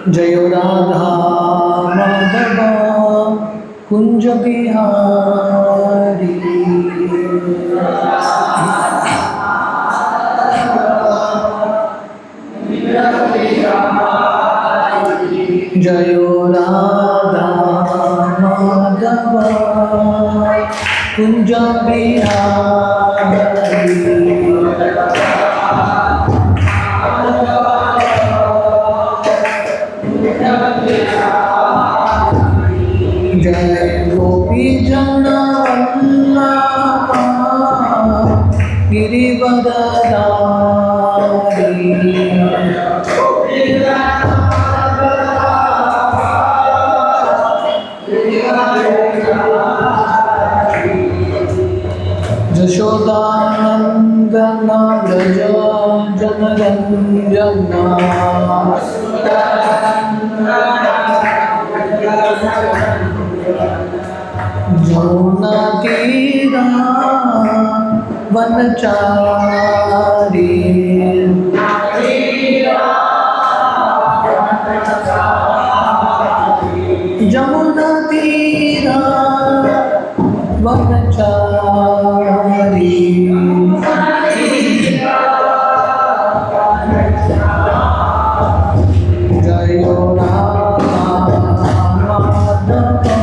जय राधा माधव कुंज बिहारी। जय राधा माधव कुंज बिहारी। जय गोपी जगन्नाथ गिरिवरधारी। यशोदानंदन व्रज जनरंजना। जमुना तीरा वनचारी। जमुना तीरा वनचारी। जय राधा माधव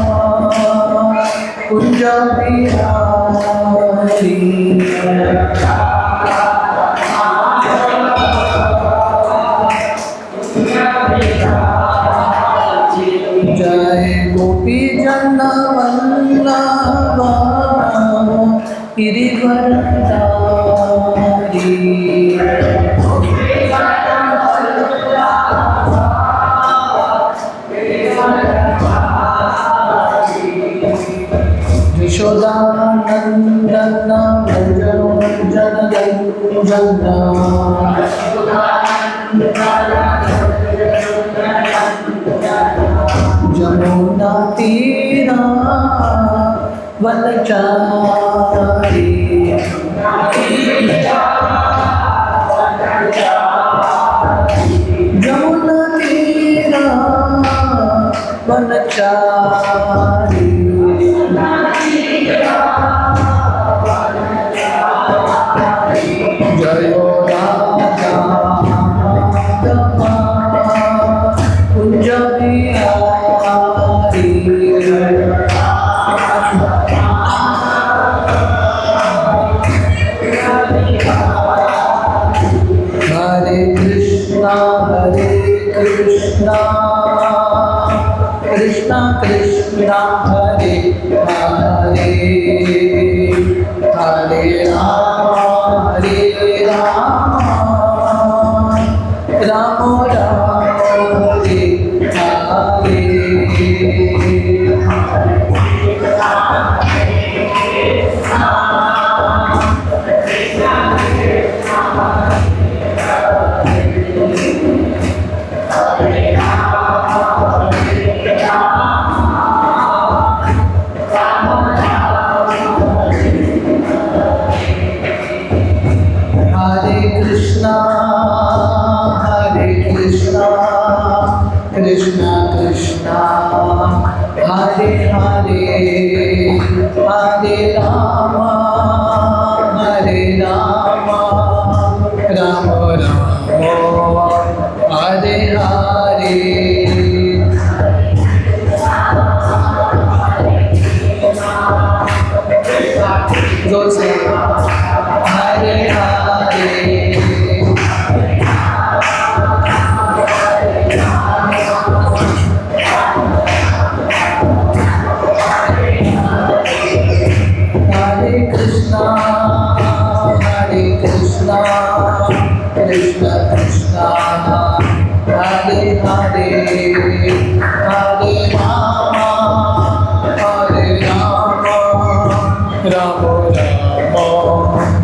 कुंज बिहारी। जय गोपी जगन्नाथ गिरिवरधारी। यशोदानंदन व्रज जनरंजना। जमुना तीरा वनचारी। जमुना तीरा वनचारी। जय राधा माधव कुंज बिहारी। हरे कृष्णा कृष्णा कृष्णा हरे हरे, हरे राम राम राम हरे हरे। कृष्णा कृष्णा हरे हरे, हरे राम राम राम हरे हरे। जोर से हरे हरे, कृष्णा कृष्णा कृष्णा हरे हरे, हरे राम राम राम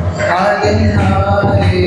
हरे हरे।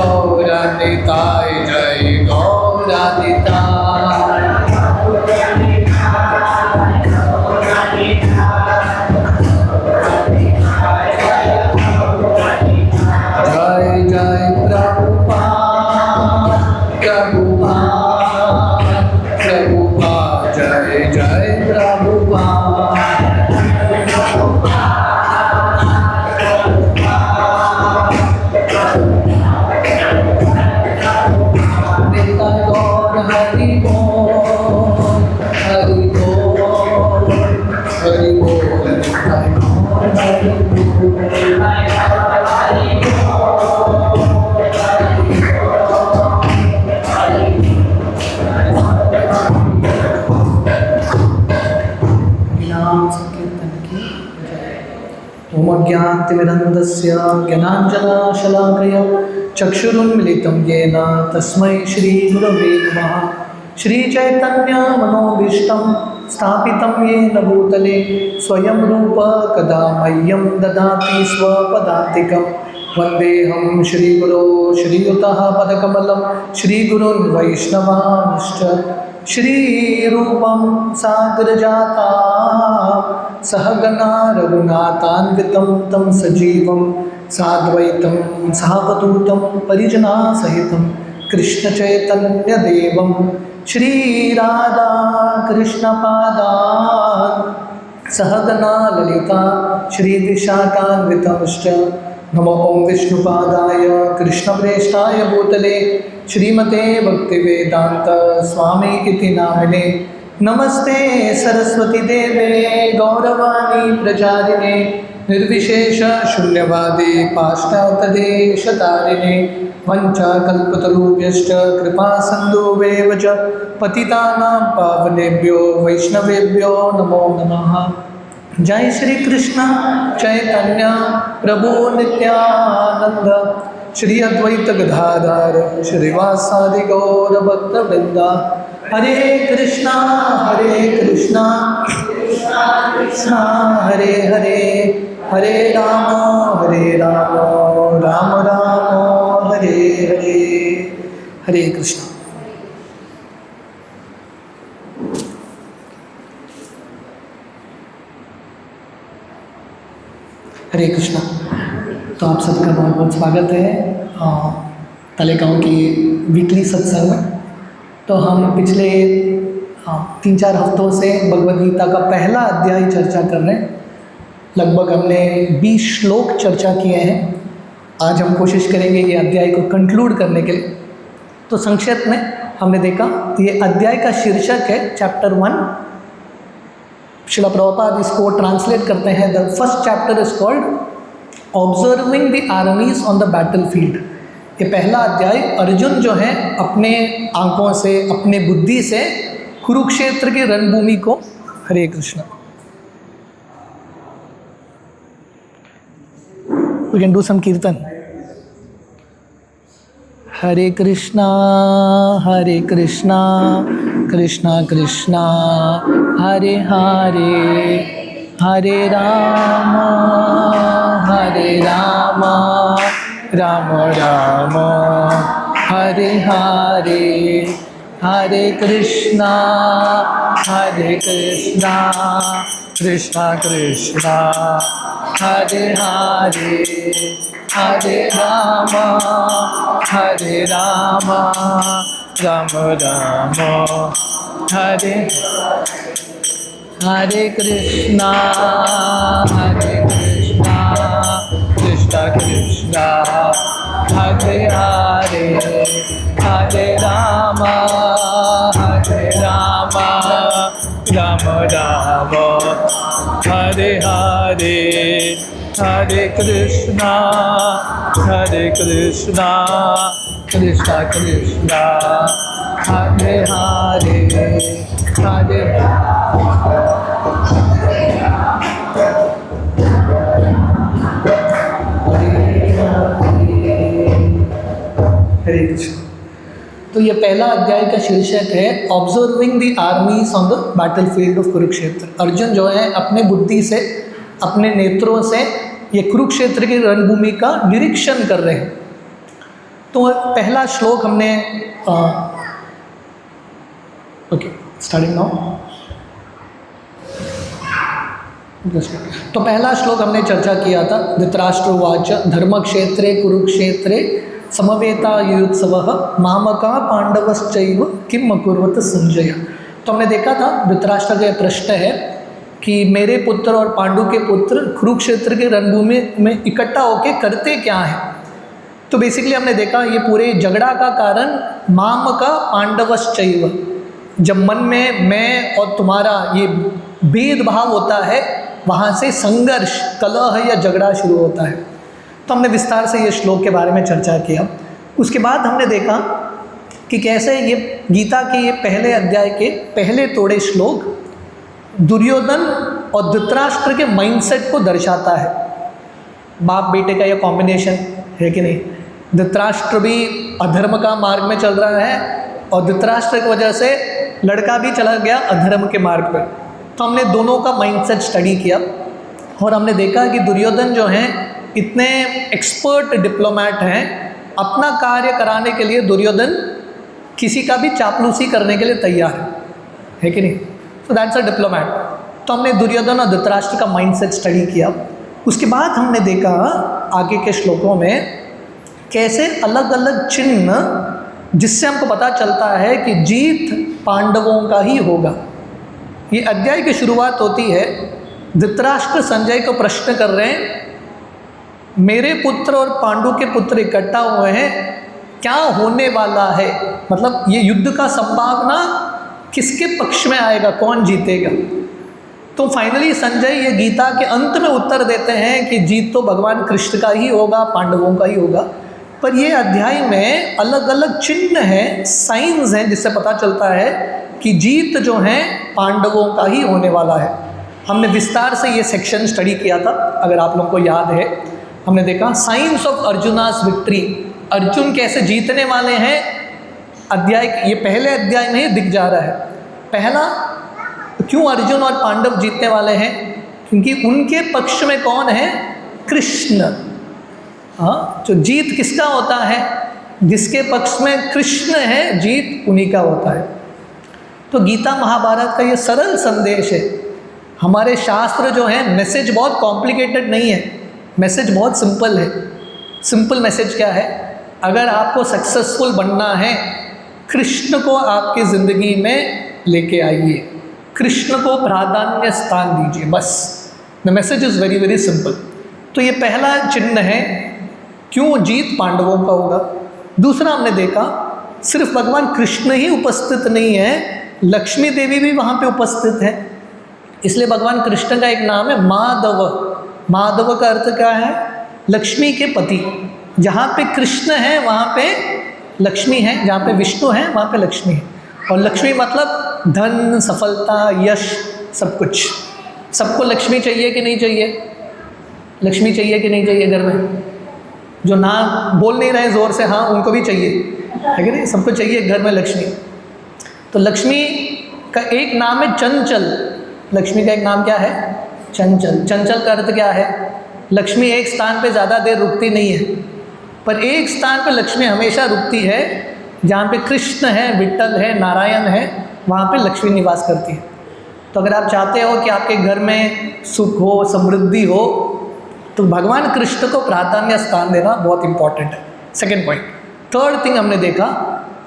गौरानिताय जय गौरानिताय। जय जय प्रभुपाद प्रभुपाद प्रभुपाद जय जय प्रभुपाद। हरि बोल हरि बोल हरि बोल ओम अज्ञानतिमिरन्धस्य ज्ञानाञ्जनशलाकया चक्षुरुन्मिलितं येन तस्मै श्रीगुरवे नमः। श्रीचैतन्यमनोभीष्टं स्थापितं येन भूतले स्वयं रूप कदा मह्यं ददाति स्वपदान्तिकं। वन्देऽहं श्रीगुरो श्रीयुतः पदकमलं श्रीगुरुन् वैष्णवांश्च श्रीरूपं साग्रजाता सहगना रघुनाथान्वितं तं सजीवं साद्वैतं सावधूतं परिजनासहितं कृष्णचैतन्यदेवं श्रीराधा कृष्णपादान् सहगना ललिता श्रीविशाखान्वितंश्च। नमो ओं विष्णुपादाय कृष्णप्रेष्ठाय भूतले श्रीमते भक्तिवेदांत स्वामी इति नामिने। नमस्ते सरस्वती देवे गौरवाणी प्रचारिणे निर्विशेष शून्यवादी पाश्चात्यदेशतारिणे वंचाकल्पतरुभ्यश्च कृपा सिन्धुभ्येव च पतितानां पावनेभ्यो वैष्णवेभ्यो नमो नमः। जय श्री कृष्ण चैतन्य प्रभु नित्यानंद श्री अद्वैत गदाधर श्रीवासादि गौर भक्तवृंद। हरे कृष्णा कृष्णा हरे हरे हरे राम राम राम हरे हरे। हरे कृष्ण। हरे कृष्णा। तो आप सबका बहुत बहुत स्वागत है तलेगांव की वीकली सत्संग में। तो हम पिछले 3-4 हफ्तों से भगवद गीता का पहला अध्याय चर्चा कर रहे हैं। लगभग हमने 20 श्लोक चर्चा किए हैं। आज हम कोशिश करेंगे ये अध्याय को कंक्लूड करने के लिए। तो संक्षेप में हमने देखा ये अध्याय का शीर्षक है चैप्टर 1। श्रील प्रभुपाद इसको ट्रांसलेट करते हैं, the first chapter is called observing the armies on the battle field. ये पहला अध्याय अर्जुन जो है अपने आंखों से अपने बुद्धि से कुरुक्षेत्र की रणभूमि को। Hare Krishna. We can do some kirtan. Hare Krishna Krishna Krishna Hare Hare Hare Ram Ram Ram Hare Hare Hare Krishna Krishna Krishna Hare Hare Hare Ram Ram Ram Hare Hare Krishna Krishna Krishna Hare Hare Hare Ram Ram Ram Hare Hare Hare Krishna Krishna Krishna Hare Hare Hare Hare Krishna. तो ये पहला अध्याय का शीर्षक है observing the armies on the battle field of Kurukshetra. Arjun जो है अपने बुद्धि से अपने नेत्रों से ये कुरुक्षेत्र की रणभूमि का निरीक्षण कर रहे हैं। तो तो पहला श्लोक हमने ओके स्टार्टिंग नाउ। तो पहला श्लोक हमने चर्चा किया था, धृतराष्ट्रोवाच धर्म क्षेत्रे कुरुक्षेत्रे समवेता युत्सवः मामका पांडवश्चैव किम अकुर्वत संजय। तो हमने देखा था धृतराष्ट्र का प्रश्न है कि मेरे पुत्र और पांडु के पुत्र कुरुक्षेत्र के रणभूमि में इकट्ठा होकर करते क्या हैं। तो बेसिकली हमने देखा ये पूरे झगड़ा का कारण मामका पांडवश्चैव, जब मन में मैं और तुम्हारा ये भेदभाव होता है वहाँ से संघर्ष, कलह या झगड़ा शुरू होता है। तो हमने विस्तार से ये श्लोक के बारे में चर्चा किया। उसके बाद हमने देखा कि कैसे ये गीता के ये पहले अध्याय के पहले थोड़े श्लोक दुर्योधन और धृतराष्ट्र के माइंडसेट को दर्शाता है। बाप बेटे का ये कॉम्बिनेशन है कि नहीं। धृतराष्ट्र भी अधर्म का मार्ग में चल रहा है और धृतराष्ट्र की वजह से लड़का भी चला गया अधर्म के मार्ग पर। तो हमने दोनों का माइंडसेट स्टडी किया और हमने देखा कि दुर्योधन जो हैं इतने एक्सपर्ट डिप्लोमैट हैं, अपना कार्य कराने के लिए दुर्योधन किसी का भी चापलूसी करने के लिए तैयार है कि नहीं। तो दैट्स अ डिप्लोमैट। तो हमने दुर्योधन और धृतराष्ट्र का माइंडसेट स्टडी किया। उसके बाद हमने देखा आगे के श्लोकों में कैसे अलग अलग चिन्ह जिससे हमको पता चलता है कि जीत पांडवों का ही होगा। ये अध्याय की शुरुआत होती है, धृतराष्ट्र संजय को प्रश्न कर रहे हैं, मेरे पुत्र और पांडु के पुत्र इकट्ठा हुए हैं, क्या होने वाला है, मतलब ये युद्ध का संभावना किसके पक्ष में आएगा, कौन जीतेगा। तो फाइनली संजय ये गीता के अंत में उत्तर देते हैं कि जीत तो भगवान कृष्ण का ही होगा, पांडवों का ही होगा। पर ये अध्याय में अलग अलग चिन्ह हैं, साइंस हैं, जिससे पता चलता है कि जीत जो है पांडवों का ही होने वाला है। हमने विस्तार से ये सेक्शन स्टडी किया था, अगर आप लोगों को याद है। हमने देखा साइंस ऑफ अर्जुनास विक्ट्री, अर्जुन कैसे जीतने वाले हैं, अध्याय ये पहले अध्याय में ही दिख जा रहा है। पहला, क्यों अर्जुन और पांडव जीतने वाले हैं, क्योंकि उनके पक्ष में कौन है, कृष्ण। हाँ, तो जीत किसका होता है, जिसके पक्ष में कृष्ण है, जीत उन्हीं का होता है। तो गीता महाभारत का ये सरल संदेश है। हमारे शास्त्र जो है, मैसेज बहुत कॉम्प्लिकेटेड नहीं है, मैसेज बहुत सिंपल है। सिंपल मैसेज क्या है, अगर आपको सक्सेसफुल बनना है, कृष्ण को आपकी ज़िंदगी में लेके आइए, कृष्ण को प्राधान्य स्थान दीजिए, बस। The message is very very simple. तो ये पहला चिन्ह है, क्यों जीत पांडवों का होगा। दूसरा हमने देखा सिर्फ भगवान कृष्ण ही उपस्थित नहीं है, लक्ष्मी देवी भी वहाँ पे उपस्थित है। इसलिए भगवान कृष्ण का एक नाम है माधव। माधव का अर्थ क्या है, लक्ष्मी के पति। जहाँ पे कृष्ण है वहाँ पे लक्ष्मी है, जहाँ पे विष्णु है वहाँ पे लक्ष्मी है। और लक्ष्मी मतलब धन, सफलता, यश, सब कुछ। सबको लक्ष्मी चाहिए कि नहीं चाहिए, लक्ष्मी चाहिए कि नहीं चाहिए घर में। जो ना बोल नहीं रहे ज़ोर से, हाँ, उनको भी चाहिए, है कि नहीं, सबको चाहिए घर में लक्ष्मी। तो लक्ष्मी का एक नाम है चंचल। लक्ष्मी का एक नाम क्या है, चंचल। चंचल का अर्थ क्या है, लक्ष्मी एक स्थान पे ज़्यादा देर रुकती नहीं है, पर एक स्थान पे लक्ष्मी हमेशा रुकती है। जहाँ पे कृष्ण है, विट्ठल है, नारायण है, वहाँ पे लक्ष्मी निवास करती है। तो अगर आप चाहते हो कि आपके घर में सुख हो, समृद्धि हो, तो भगवान कृष्ण को प्राधान्य स्थान देना बहुत इंपॉर्टेंट है। Second point. थर्ड थिंग हमने देखा,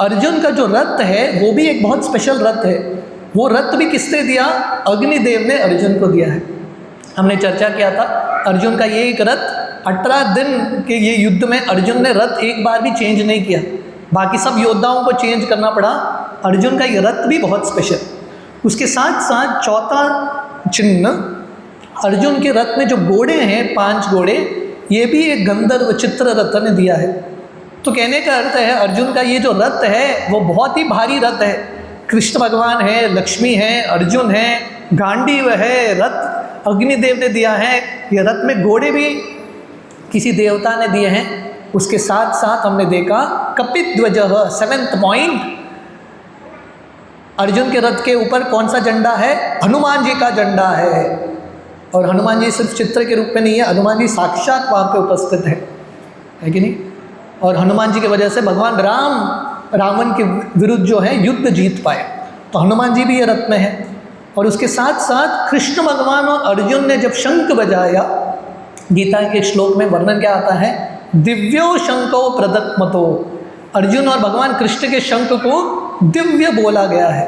अर्जुन का जो रथ है वो भी एक बहुत स्पेशल रथ है। वो रथ भी किसने दिया, अग्निदेव ने अर्जुन को दिया है। हमने चर्चा किया था अर्जुन का ये एक रथ, 18 दिन के ये युद्ध में अर्जुन ने रथ एक बार भी चेंज नहीं किया, बाकी सब योद्धाओं को चेंज करना पड़ा। अर्जुन का ये रथ भी बहुत स्पेशल। उसके साथ साथ चौथा चिन्ह, अर्जुन के रथ में जो घोड़े हैं, 5 घोड़े, ये भी एक गंधर्व चित्र रथ ने दिया है। तो कहने का अर्थ है अर्जुन का ये जो रथ है वो बहुत ही भारी रथ है। कृष्ण भगवान है, लक्ष्मी है, अर्जुन है, गांडीव है, रथ अग्निदेव ने दिया है। ये रथ में घोड़े भी किसी देवता ने दिए हैं। उसके साथ साथ हमने देखा कपिध्वजः, 7th पॉइंट, अर्जुन के रथ के ऊपर कौन सा झंडा है, हनुमान जी का झंडा है। और हनुमान जी सिर्फ चित्र के रूप में नहीं है, हनुमान जी साक्षात वहाँ पे उपस्थित है कि नहीं। और हनुमान जी की वजह से भगवान राम रावण के विरुद्ध जो है युद्ध जीत पाए। तो हनुमान जी भी ये रथ में है। और उसके साथ साथ कृष्ण भगवान और अर्जुन ने जब शंख बजाया, गीता के श्लोक में वर्णन क्या आता है, दिव्यो शंको प्रदत्मतो, अर्जुन और भगवान कृष्ण के शंख को दिव्य बोला गया है।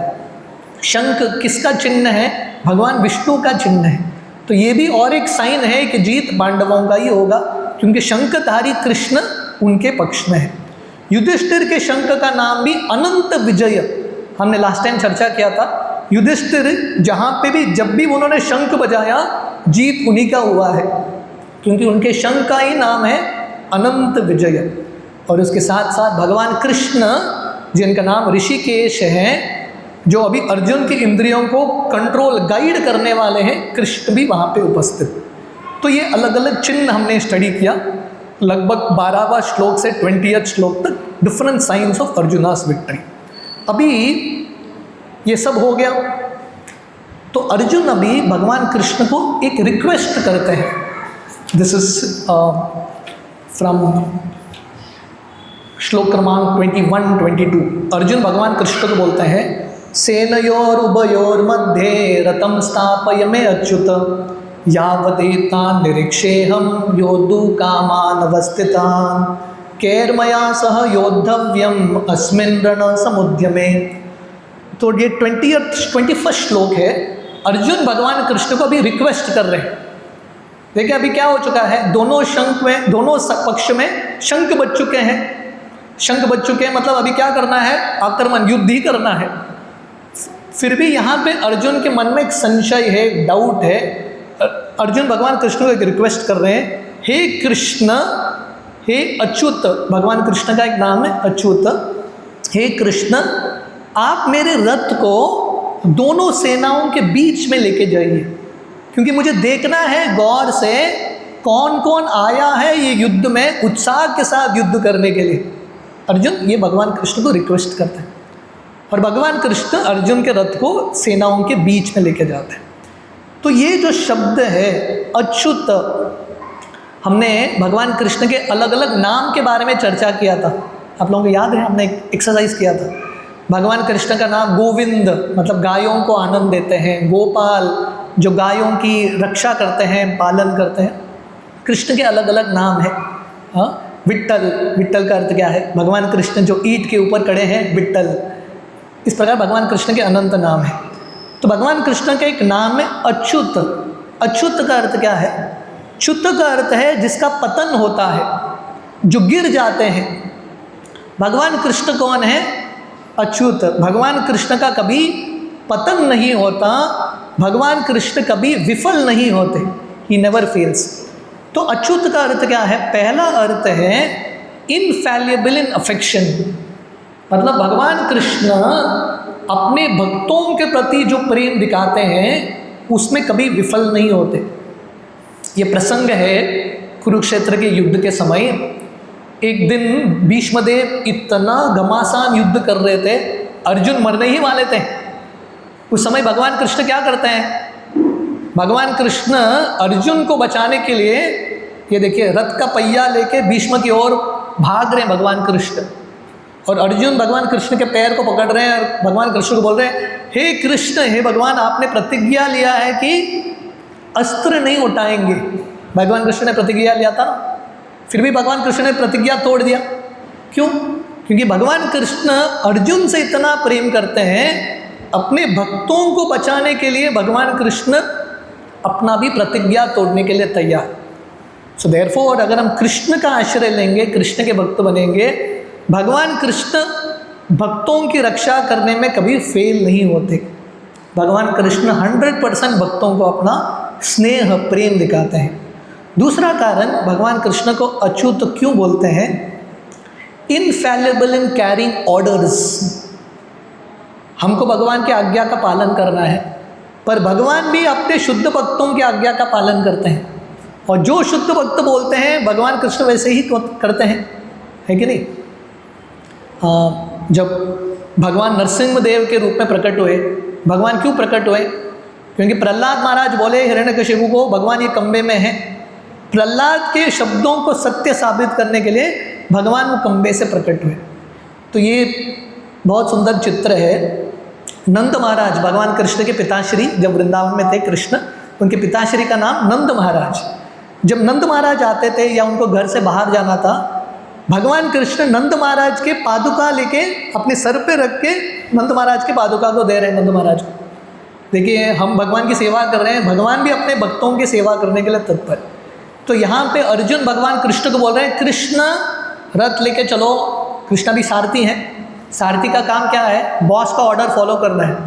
शंख किसका चिन्ह है? भगवान विष्णु का चिन्ह है। तो ये भी और एक साइन है कि जीत पांडवों का ही होगा, क्योंकि शंखधारी कृष्ण उनके पक्ष में है। युधिष्ठिर के शंख का नाम भी अनंत विजय, हमने लास्ट टाइम चर्चा किया था। युधिष्ठिर जहाँ पे भी जब भी उन्होंने शंख बजाया, जीत उन्हीं का हुआ है, क्योंकि उनके शंख का ही नाम है अनंत विजय। और उसके साथ साथ भगवान कृष्ण, जिनका नाम ऋषिकेश है, जो अभी अर्जुन की इंद्रियों को कंट्रोल गाइड करने वाले हैं, कृष्ण भी वहाँ पे उपस्थित। तो ये अलग अलग चिन्ह हमने स्टडी किया, लगभग 12वां श्लोक से 20th श्लोक तक, डिफरेंट साइंस ऑफ अर्जुनास विक्ट्री। अभी ये सब हो गया, तो अर्जुन अभी भगवान कृष्ण को एक रिक्वेस्ट करते हैं। दिस इज फ्रॉम श्लोक क्रमांक 21-22। अर्जुन भगवान कृष्ण को बोलते हैं, सेनयोर उभयोर मध्ये रथम स्थापय मे अच्युत, यावदेतान् निरीक्षेऽहं योद्धु कामान् अवस्थितान्, कैर्मया सह योद्धव्यम् अस्मिन् रणसमुद्यमे। तो ये 21st श्लोक है। अर्जुन भगवान कृष्ण को अभी रिक्वेस्ट कर रहे हैं। देखिए अभी क्या हो चुका है, दोनों शंख में, दोनों पक्ष में शंख बज चुके हैं। शंख बज चुके हैं मतलब अभी क्या करना है, आक्रमण, युद्ध ही करना है। फिर भी यहाँ पे अर्जुन के मन में एक संशय है, एक डाउट है। अर्जुन भगवान कृष्ण को एक रिक्वेस्ट कर रहे हैं, हे कृष्ण, हे अच्युत, भगवान कृष्ण का एक नाम है अच्युत, हे कृष्ण, आप मेरे रथ को दोनों सेनाओं के बीच में लेके जाइए, क्योंकि मुझे देखना है गौर से कौन कौन आया है ये युद्ध में उत्साह के साथ युद्ध करने के लिए। अर्जुन ये भगवान कृष्ण को रिक्वेस्ट करते हैं, और भगवान कृष्ण अर्जुन के रथ को सेनाओं के बीच में लेके जाते हैं। तो ये जो शब्द है अच्युत, हमने भगवान कृष्ण के अलग अलग नाम के बारे में चर्चा किया था, आप लोगों को याद है, हमने एक एक्सरसाइज किया था। भगवान कृष्ण का नाम गोविंद, मतलब गायों को आनंद देते हैं, गोपाल, जो गायों की रक्षा करते हैं, पालन करते हैं। कृष्ण के अलग अलग नाम है। हाँ, विट्ठल, विट्ठल का अर्थ क्या है, भगवान कृष्ण जो ईंट के ऊपर खड़े हैं, विट्ठल। इस प्रकार भगवान कृष्ण के अनंत नाम है। तो भगवान कृष्ण का एक नाम है अच्युत। अच्युत का अर्थ क्या है? च्युत का अर्थ है जिसका पतन होता है, जो गिर जाते हैं। भगवान कृष्ण कौन है? अच्युत। भगवान कृष्ण का कभी पतन नहीं होता, भगवान कृष्ण कभी विफल नहीं होते, ही नेवर फेल्स। तो अच्युत का अर्थ क्या है? पहला अर्थ है इनफैलिएबल इन अफेक्शन, मतलब भगवान कृष्ण अपने भक्तों के प्रति जो प्रेम दिखाते हैं उसमें कभी विफल नहीं होते। ये प्रसंग है कुरुक्षेत्र के युद्ध के समय। एक दिन भीष्मदेव इतना घमासान युद्ध कर रहे थे, अर्जुन मरने ही वाले थे। उस समय भगवान कृष्ण क्या करते हैं? भगवान कृष्ण अर्जुन को बचाने के लिए, ये देखिए, रथ का पहिया लेके भीष्म की ओर भाग रहे हैं भगवान कृष्ण, और अर्जुन भगवान कृष्ण के पैर को पकड़ रहे हैं और भगवान कृष्ण को बोल रहे हैं, हे कृष्ण, हे भगवान, आपने प्रतिज्ञा लिया है कि अस्त्र नहीं उठाएंगे। भगवान कृष्ण ने प्रतिज्ञा लिया था, फिर भी भगवान कृष्ण ने प्रतिज्ञा तोड़ दिया। क्यों? क्योंकि भगवान कृष्ण अर्जुन से इतना प्रेम करते हैं, अपने भक्तों को बचाने के लिए भगवान कृष्ण अपना भी प्रतिज्ञा तोड़ने के लिए तैयार। सो देयरफॉर अगर हम कृष्ण का आश्रय लेंगे, कृष्ण के भक्त बनेंगे, भगवान कृष्ण भक्तों की रक्षा करने में कभी फेल नहीं होते। भगवान कृष्ण 100% भक्तों को अपना स्नेह, प्रेम दिखाते हैं। दूसरा कारण भगवान कृष्ण को अच्युत क्यों बोलते हैं? इनफैलिएबल इन कैरिंग ऑर्डर्स। हमको भगवान की आज्ञा का पालन करना है, पर भगवान भी अपने शुद्ध भक्तों की आज्ञा का पालन करते हैं, और जो शुद्ध भक्त बोलते हैं भगवान कृष्ण वैसे ही करते हैं, है कि नहीं? जब भगवान नरसिंहदेव के रूप में प्रकट हुए, भगवान क्यों प्रकट हुए? क्योंकि प्रहलाद महाराज बोले हिरण्यकशिपु को, भगवान ये कमरे में है। प्रहलाद के शब्दों को सत्य साबित करने के लिए भगवान वो खंबे से प्रकट हुए। तो ये बहुत सुंदर चित्र है। नंद महाराज भगवान कृष्ण के पिताश्री, जब वृंदावन में थे कृष्ण, उनके पिताश्री का नाम नंद महाराज। जब नंद महाराज आते थे या उनको घर से बाहर जाना था, भगवान कृष्ण नंद महाराज के पादुका लेके अपने सर पे रख के नंद महाराज के पादुका को दे रहे हैं। नंद महाराज को देखिए, हम भगवान की सेवा कर रहे हैं, भगवान भी अपने भक्तों की सेवा करने के लिए तत्पर। तो यहाँ पे अर्जुन भगवान कृष्ण को बोल रहे हैं, कृष्ण रथ लेके चलो। कृष्ण भी सारथी हैं। सारथी का काम क्या है? बॉस का ऑर्डर फॉलो करना है।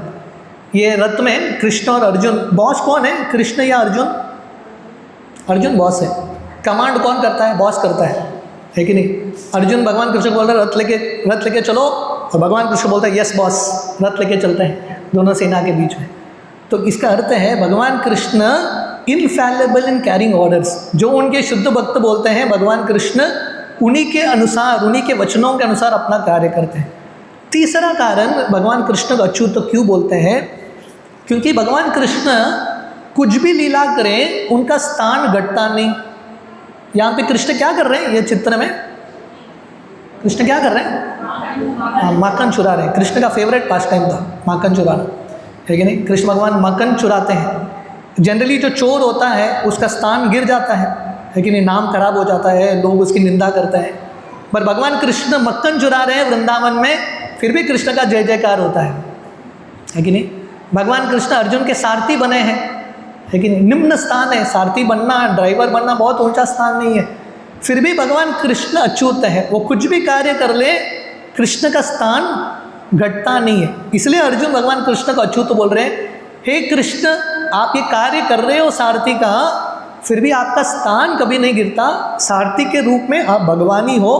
ये रथ में कृष्ण और अर्जुन, बॉस कौन है? कृष्ण या अर्जुन? अर्जुन बॉस है। कमांड कौन करता है? बॉस करता है कि नहीं? अर्जुन भगवान कृष्ण को बोल रहे रथ लेके चलो, और भगवान कृष्ण बोलता है यस बॉस, रथ लेके चलते हैं दोनों सेना के बीच में। तो इसका अर्थ है भगवान Krishna infallible in carrying orders. जो उनके शुद्ध भक्त बोलते हैं, भगवान कृष्ण उन्हीं के अनुसार, उन्हीं के वचनों के अनुसार अपना कार्य करते हैं। तीसरा कारण भगवान कृष्ण को अच्युत क्यों बोलते हैं? क्योंकि भगवान कृष्ण कुछ भी लीला करें, उनका स्थान घटता नहीं। यहाँ पे कृष्ण क्या कर रहे हैं? ये चित्र में कृष्ण क्या कर रहे हैं? माखन चुरा रहे हैं। कृष्ण का फेवरेट पास टाइम था माखन चुराना, है कि नहीं? कृष्ण भगवान माखन चुराते हैं। जनरली जो चोर होता है उसका स्थान गिर जाता है कि नहीं? नाम खराब हो जाता है, लोग उसकी निंदा करते हैं। पर भगवान कृष्ण मक्खन चुरा रहे हैं वृंदावन में, फिर भी कृष्ण का जय जयकार होता है कि नहीं? भगवान कृष्ण अर्जुन के सारथी बने हैं, है कि नहीं? निम्न स्थान है। सारथी बनना, ड्राइवर बनना बहुत ऊंचा स्थान नहीं है। फिर भी भगवान कृष्ण अच्युत है। वो कुछ भी कार्य कर ले, कृष्ण का स्थान घटता नहीं है। इसलिए अर्जुन भगवान कृष्ण को अच्युत बोल रहे हैं। हे कृष्ण, आप ये कार्य कर रहे हो सारथी का, फिर भी आपका स्थान कभी नहीं गिरता। सारथी के रूप में आप भगवानी हो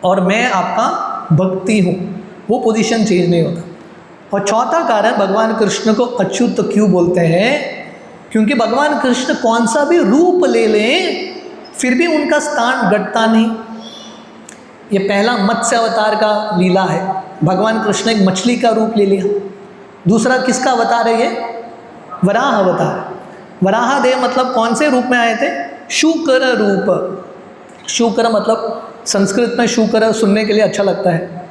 और मैं आपका भक्ति हूँ, वो पोजीशन चेंज नहीं होता। और चौथा कारण भगवान कृष्ण को अच्युत क्यों बोलते हैं? क्योंकि भगवान कृष्ण कौन सा भी रूप ले लें, फिर भी उनका स्थान घटता नहीं। ये पहला मत्स्य अवतार का लीला है। भगवान कृष्ण एक मछली का रूप ले लिया। दूसरा किसका अवतार है? ये वराह अवतार। वराह देव मतलब कौन से रूप में आए थे? शूकर रूप। शूकर मतलब संस्कृत में शूकर सुनने के लिए अच्छा लगता है,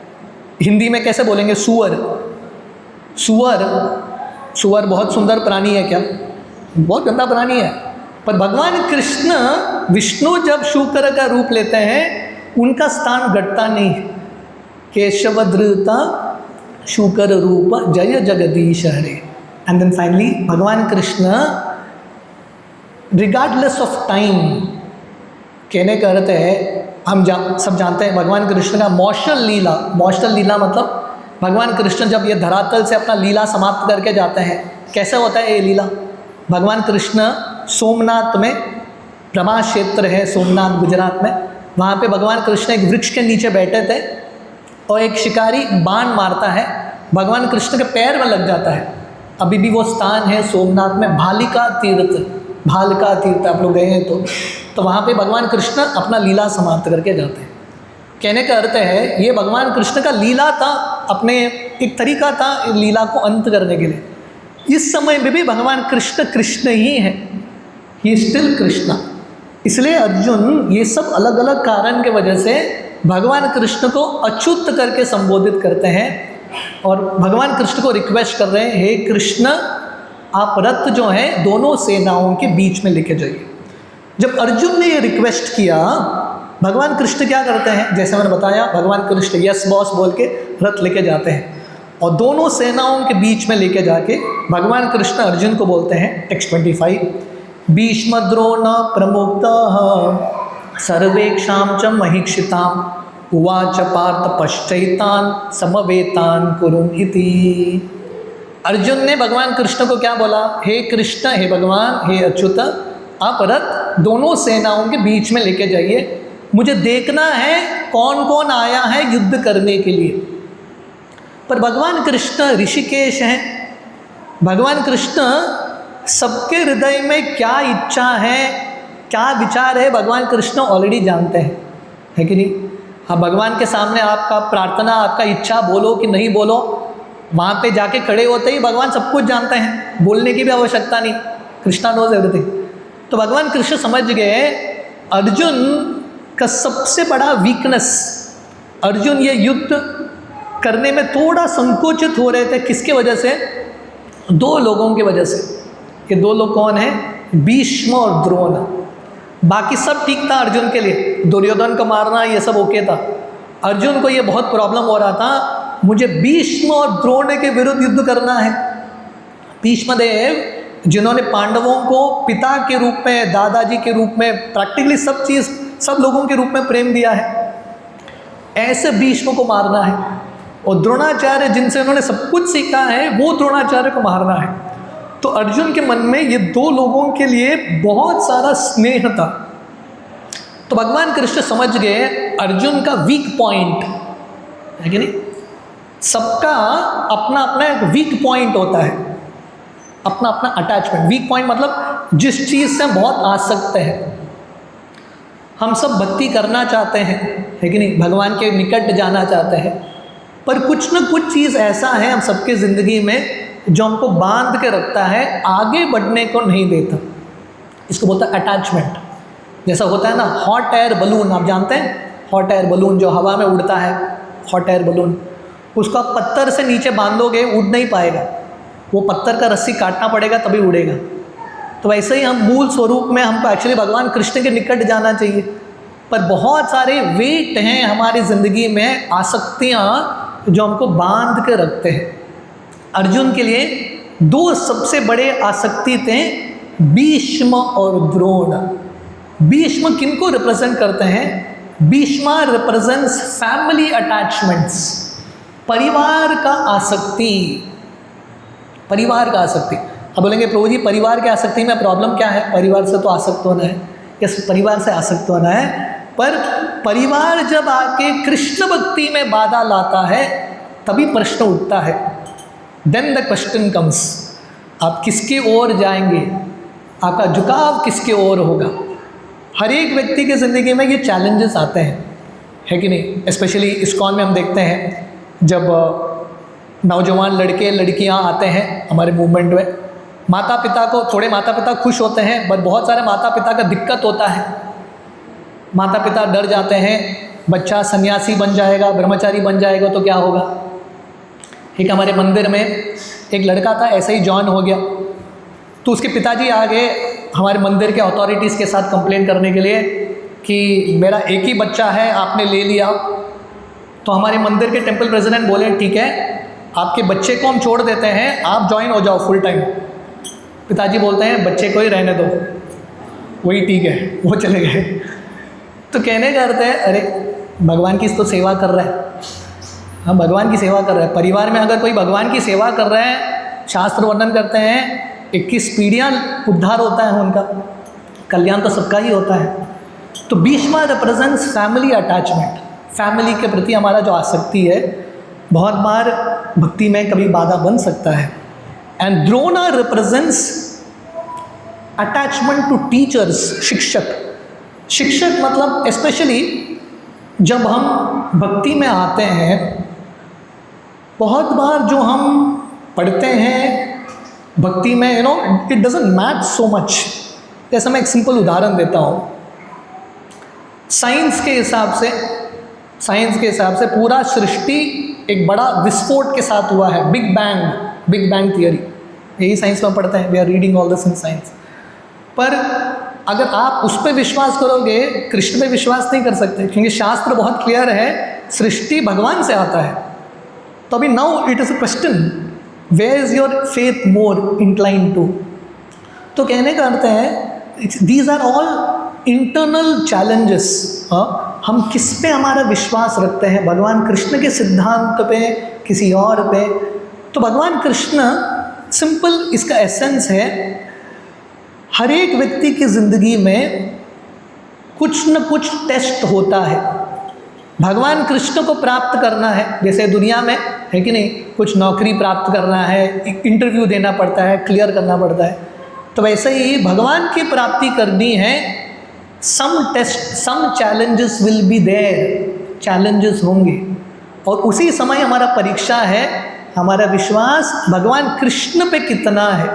हिंदी में कैसे बोलेंगे? सुअर। सुअर, सुअर बहुत सुंदर प्राणी है क्या? बहुत गंदा प्राणी है। पर भगवान कृष्ण विष्णु जब शूकर का रूप लेते हैं, उनका स्थान घटता नहीं। केशव धृता शूकर रूप जय जगदीश हरे। एंड देन फाइनली भगवान कृष्ण रिगार्डलेस ऑफ टाइम, कहने का अर्थ है हम सब जानते हैं भगवान कृष्ण का मौशल लीला। मौशल लीला मतलब भगवान कृष्ण जब ये धरातल से अपना लीला समाप्त करके जाते हैं, कैसे होता है ये लीला? भगवान कृष्ण सोमनाथ में, ब्रह्मा क्षेत्र है सोमनाथ गुजरात में, वहाँ पे भगवान कृष्ण एक वृक्ष के नीचे बैठे थे और एक शिकारी बाण मारता है, भगवान कृष्ण के पैर में लग जाता है। अभी भी वो स्थान है सोमनाथ में, भालिका तीर्थ। भालिका तीर्थ आप लोग गए हैं तो वहाँ पे भगवान कृष्ण अपना लीला समाप्त करके जाते हैं। कहने का अर्थ है ये भगवान कृष्ण का लीला था, अपने एक तरीका था लीला को अंत करने के लिए। इस समय में भी भगवान कृष्ण कृष्ण ही है, ही स्टिल कृष्णा। इसलिए अर्जुन ये सब अलग अलग कारण के वजह से भगवान कृष्ण को अच्युत करके संबोधित करते हैं और भगवान कृष्ण को रिक्वेस्ट कर रहे हैं, हे कृष्ण आप रथ जो है दोनों सेनाओं के बीच में लेके जाइए। जब अर्जुन ने ये रिक्वेस्ट किया, भगवान कृष्ण क्या करते हैं? जैसे मैंने बताया, भगवान कृष्ण यस बॉस बोल के रथ लेके जाते हैं और दोनों सेनाओं के बीच में लेके जाके भगवान कृष्ण अर्जुन को बोलते हैं, टेक्स्ट 25, भीष्म द्रोण प्रमुक्तः सर्वेक्षां च महीक्षिताम् उवाच पार्थ पश्चैतान् समवेतान् कुरुन् इति। अर्जुन ने भगवान कृष्ण को क्या बोला? हे कृष्ण, हे भगवान, हे अच्युत, आप रथ दोनों सेनाओं के बीच में लेके जाइए, मुझे देखना है कौन कौन आया है युद्ध करने के लिए। पर भगवान कृष्ण ऋषिकेश हैं। भगवान कृष्ण सबके हृदय में क्या इच्छा है, क्या विचार है, भगवान कृष्ण ऑलरेडी जानते हैं, है कि नहीं? हाँ, भगवान के सामने आपका प्रार्थना, आपका इच्छा बोलो कि नहीं बोलो, वहाँ पे जाके खड़े होते ही भगवान सब कुछ जानते हैं, बोलने की भी आवश्यकता नहीं। Krishna knows everything. तो भगवान कृष्ण समझ गए अर्जुन का सबसे बड़ा वीकनेस, अर्जुन ये युद्ध करने में थोड़ा संकोचित हो रहे थे, किसके वजह से? दो लोगों की वजह से। ये दो लोग कौन हैं? भीष्म और द्रोण। बाकी सब ठीक था अर्जुन के लिए, दुर्योधन को मारना ये सब ओके था। अर्जुन को ये बहुत प्रॉब्लम हो रहा था, मुझे भीष्म और द्रोण के विरुद्ध युद्ध करना है। भीष्मदेव जिन्होंने पांडवों को पिता के रूप में, दादाजी के रूप में, प्रैक्टिकली सब चीज़ सब लोगों के रूप में प्रेम दिया है, ऐसे भीष्म को मारना है। और द्रोणाचार्य जिनसे उन्होंने सब कुछ सीखा है, वो द्रोणाचार्य को मारना है। तो अर्जुन के मन में ये दो लोगों के लिए बहुत सारा स्नेह था। तो भगवान कृष्ण समझ गए अर्जुन का वीक पॉइंट है कि नहीं। सबका अपना अपना एक वीक पॉइंट होता है, अपना अपना अटैचमेंट। वीक पॉइंट मतलब जिस चीज़ से बहुत आसक्त है। हम सब भक्ति करना चाहते हैं, है कि नहीं, भगवान के निकट जाना चाहते हैं, पर कुछ न कुछ चीज़ ऐसा है हम सबके ज़िंदगी में जो हमको बांध के रखता है, आगे बढ़ने को नहीं देता। इसको बोलता है अटैचमेंट। जैसा होता है ना हॉट एयर बलून, आप जानते हैं हॉट एयर बलून जो हवा में उड़ता है, हॉट एयर बलून, उसको आप पत्थर से नीचे बांधोगे उड़ नहीं पाएगा, वो पत्थर का रस्सी काटना पड़ेगा तभी उड़ेगा। तो वैसे ही हम मूल स्वरूप में हमको एक्चुअली भगवान कृष्ण के निकट जाना चाहिए, पर बहुत सारे वेट हैं हमारी ज़िंदगी में, आसक्तियाँ जो हमको बांध के रखते हैं। अर्जुन के लिए दो सबसे बड़े आसक्ति थे, भीष्म और द्रोण। भीष्म किनको रिप्रेजेंट करते हैं? भीष्म रिप्रेजेंट्स फैमिली अटैचमेंट्स, परिवार का आसक्ति, परिवार का आसक्ति। अब बोलेंगे प्रभु जी परिवार की आसक्ति में प्रॉब्लम क्या है? परिवार से तो आसक्त होना है, यस परिवार से आसक्त होना है, पर परिवार जब आके कृष्ण भक्ति में बाधा लाता है तभी प्रश्न उठता है। देन द क्वेश्चन कम्स, आप किसकी ओर जाएंगे, आपका झुकाव किसके ओर होगा। हर एक व्यक्ति की ज़िंदगी में ये चैलेंजेस आते हैं, है कि नहीं। स्पेशली इस्कॉन में हम देखते हैं जब नौजवान लड़के लड़कियां आते हैं हमारे मूवमेंट में, माता पिता को, थोड़े माता पिता खुश होते हैं, पर बहुत सारे माता पिता का दिक्कत होता है। माता पिता डर जाते हैं बच्चा सन्यासी बन जाएगा, ब्रह्मचारी बन जाएगा तो क्या होगा। एक हमारे मंदिर में एक लड़का था, ऐसे ही जॉइन हो गया, तो उसके पिताजी आ गए हमारे मंदिर के अथॉरिटीज़ के साथ कंप्लेन करने के लिए कि मेरा एक ही बच्चा है, आपने ले लिया। तो हमारे मंदिर के टेम्पल प्रेसिडेंट बोले ठीक है, आपके बच्चे को हम छोड़ देते हैं, आप ज्वाइन हो जाओ फुल टाइम। पिताजी बोलते हैं बच्चे को ही रहने दो, वही ठीक है, वो चले गए। तो कहने का अर्थ है अरे भगवान की तो सेवा कर रहा है, हम भगवान की सेवा कर रहे हैं। परिवार में अगर कोई भगवान की सेवा कर रहे हैं, शास्त्र वर्णन करते हैं 21 पीढ़ियाँ उद्धार होता है उनका, कल्याण तो सबका ही होता है। तो Bhishma represents family attachment, family के प्रति हमारा जो आसक्ति है बहुत बार भक्ति में कभी बाधा बन सकता है। And Drona represents attachment to teachers, शिक्षक। शिक्षक मतलब स्पेशली जब हम भक्ति में आते हैं, बहुत बार जो हम पढ़ते हैं भक्ति में, you know it doesn't match so much. जैसे मैं एक सिंपल उदाहरण देता हूँ, साइंस के हिसाब से पूरा सृष्टि एक बड़ा विस्फोट के साथ हुआ है, बिग बैंग थियरी, यही साइंस में पढ़ते हैं, we are reading all this in science. पर अगर आप उस पर विश्वास करोगे, कृष्ण पे विश्वास नहीं कर सकते, क्योंकि शास्त्र बहुत क्लियर है सृष्टि भगवान से आता है। तो अभी now it is a question, where is your faith more incline to. तो कहने का अर्थ है these are all internal challenges. हम किस पे हमारा विश्वास रखते हैं, भगवान कृष्ण के सिद्धांत पे, किसी और पे। तो भगवान कृष्ण सिंपल, इसका एसेंस है हर एक व्यक्ति की ज़िंदगी में कुछ न कुछ टेस्ट होता है। भगवान कृष्ण को प्राप्त करना है, जैसे दुनिया में है कि नहीं, कुछ नौकरी प्राप्त करना है, एक इंटरव्यू देना पड़ता है, क्लियर करना पड़ता है, तो वैसे ही भगवान की प्राप्ति करनी है, some test, some challenges will be there, challenges होंगे। और उसी समय हमारा परीक्षा है हमारा विश्वास भगवान कृष्ण पे कितना है,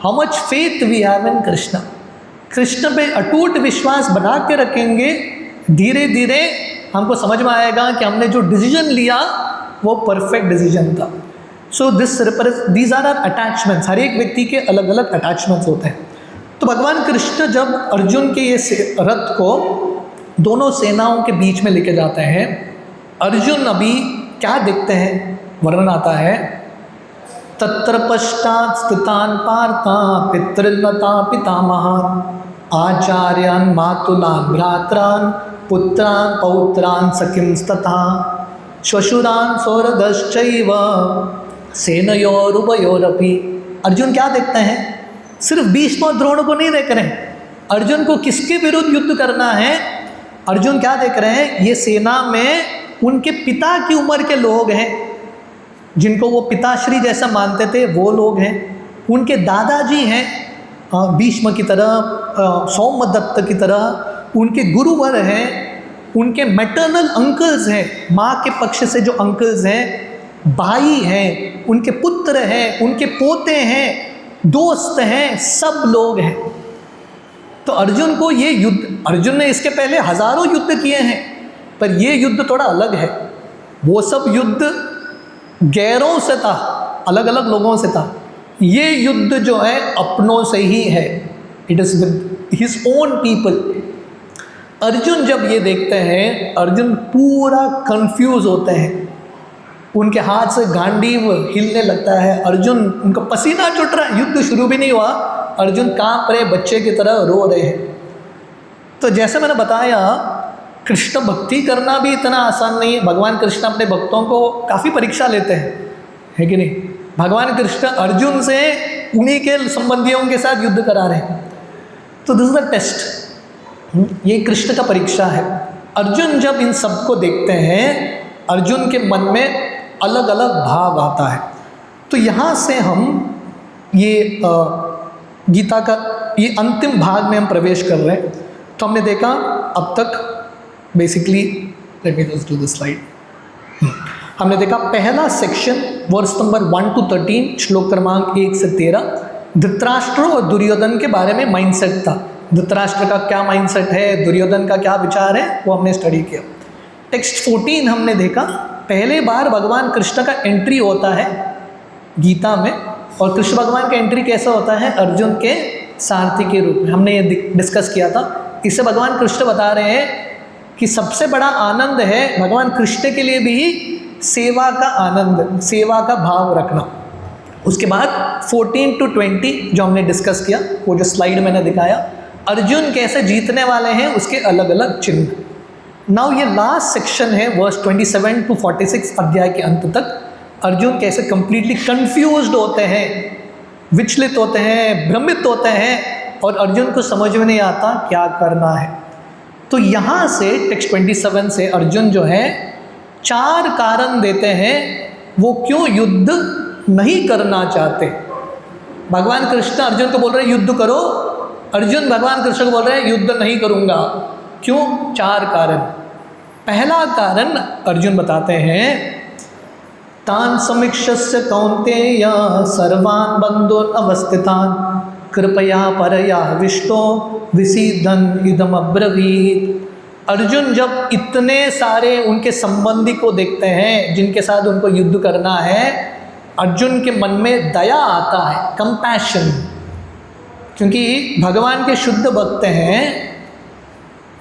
how much faith we have in Krishna. Krishna पे अटूट विश्वास बना के रखेंगे, धीरे धीरे हमको समझ में आएगा कि हमने जो डिसीजन लिया वो परफेक्ट डिसीजन था। So these are attachments. हर एक व्यक्ति के अलग अलग अटैचमेंट्स होते हैं। तो भगवान कृष्ण जब अर्जुन के ये रथ को दोनों सेनाओं के बीच में लेके जाते हैं, अर्जुन अभी क्या देखते हैं, वर्णन आता है, तत्र पश्चात् स्थितान् पार्थान् पितृन्नता पितामहान् आचार्यान् मातुलान् भ्रात्रान् पुत्रान् पौत्रान् सखिंस्तथा श्वशुरान् सौहृदश्चैव सेनयोरुभयोरपि। अर्जुन क्या देखते हैं? सिर्फ भीष्म और द्रोण को नहीं देख रहे हैं, अर्जुन को किसके विरुद्ध युद्ध करना है। अर्जुन क्या देख रहे हैं? ये सेना में उनके पिता की उम्र के लोग हैं, जिनको वो पिताश्री जैसा मानते थे, वो लोग हैं। उनके दादाजी हैं भीष्म की तरह, सौमदत्त की तरह, उनके गुरुवर हैं, उनके मैटरनल अंकल्स हैं, माँ के पक्ष से जो अंकल्स हैं, भाई हैं, उनके पुत्र हैं, उनके पोते हैं, दोस्त हैं, सब लोग हैं। तो अर्जुन को ये युद्ध, अर्जुन ने इसके पहले हजारों युद्ध किए हैं, पर ये युद्ध थोड़ा अलग है। वो सब युद्ध गैरों से था, अलग अलग लोगों से था। ये युद्ध जो है अपनों से ही है, it is with his own people. Arjun जब ये देखते हैं, अर्जुन पूरा कंफ्यूज होते हैं, उनके हाथ से गांडीव हिलने लगता है। अर्जुन, उनका पसीना छूट रहा है, युद्ध शुरू भी नहीं हुआ, अर्जुन कांप रहे, बच्चे की तरह रो रहे हैं। तो जैसे मैंने बताया, कृष्ण भक्ति करना भी इतना आसान नहीं है। भगवान कृष्ण अपने भक्तों को काफ़ी परीक्षा लेते हैं, है कि नहीं। भगवान कृष्ण अर्जुन से उन्हीं के संबंधियों के साथ युद्ध करा रहे हैं। तो दिस इज द टेस्ट, ये कृष्ण का परीक्षा है। अर्जुन जब इन सब को देखते हैं, अर्जुन के मन में अलग अलग भाव आता है। तो यहाँ से हम ये गीता का ये अंतिम भाग में हम प्रवेश कर रहे हैं। तो हमने देखा अब तक basically, let me just do this slide. हमने देखा पहला सेक्शन वर्स नंबर 1 to 13, श्लोक क्रमांक 1 से 13, धृतराष्ट्र और दुर्योधन के बारे में माइंडसेट था। धृतराष्ट्र का क्या माइंडसेट है, दुर्योधन का क्या विचार है, वो हमने स्टडी किया। टेक्स्ट 14 हमने देखा, पहले बार भगवान कृष्ण का एंट्री होता है गीता में, और कृष्ण भगवान का एंट्री कैसा होता है? अर्जुन के सारथी के रूप में। हमने ये डिस्कस किया था। इससे भगवान कृष्ण बता रहे हैं कि सबसे बड़ा आनंद है भगवान कृष्ण के लिए भी सेवा का आनंद, सेवा का भाव रखना। उसके बाद 14 to 20 जो हमने डिस्कस किया, वो जो स्लाइड मैंने दिखाया, अर्जुन कैसे जीतने वाले हैं, उसके अलग अलग चिन्ह। नाउ ये लास्ट सेक्शन है वर्स 27 to 46 अध्याय के अंत तक। अर्जुन कैसे कंप्लीटली कंफ्यूज्ड होते हैं, विचलित होते हैं, भ्रमित होते हैं, और अर्जुन को समझ में नहीं आता क्या करना है। तो यहाँ से टेक्स्ट 27 से अर्जुन जो है 4 कारण देते हैं वो क्यों युद्ध नहीं करना चाहते। भगवान कृष्ण अर्जुन को बोल रहे हैं युद्ध करो, अर्जुन भगवान कृष्ण को बोल रहे हैं युद्ध नहीं करूँगा। क्यों? 4 कारण। पहला कारण अर्जुन बताते हैं, तान समीक्षस्य कौन्तेय सर्वान् बन्धून् अवस्थितान् कृपया परया विष्टो विसीदन् इदम् अब्रवीत्। अर्जुन जब इतने सारे उनके संबंधी को देखते हैं जिनके साथ उनको युद्ध करना है, अर्जुन के मन में दया आता है, कंपैशन। क्योंकि भगवान के शुद्ध भक्त हैं,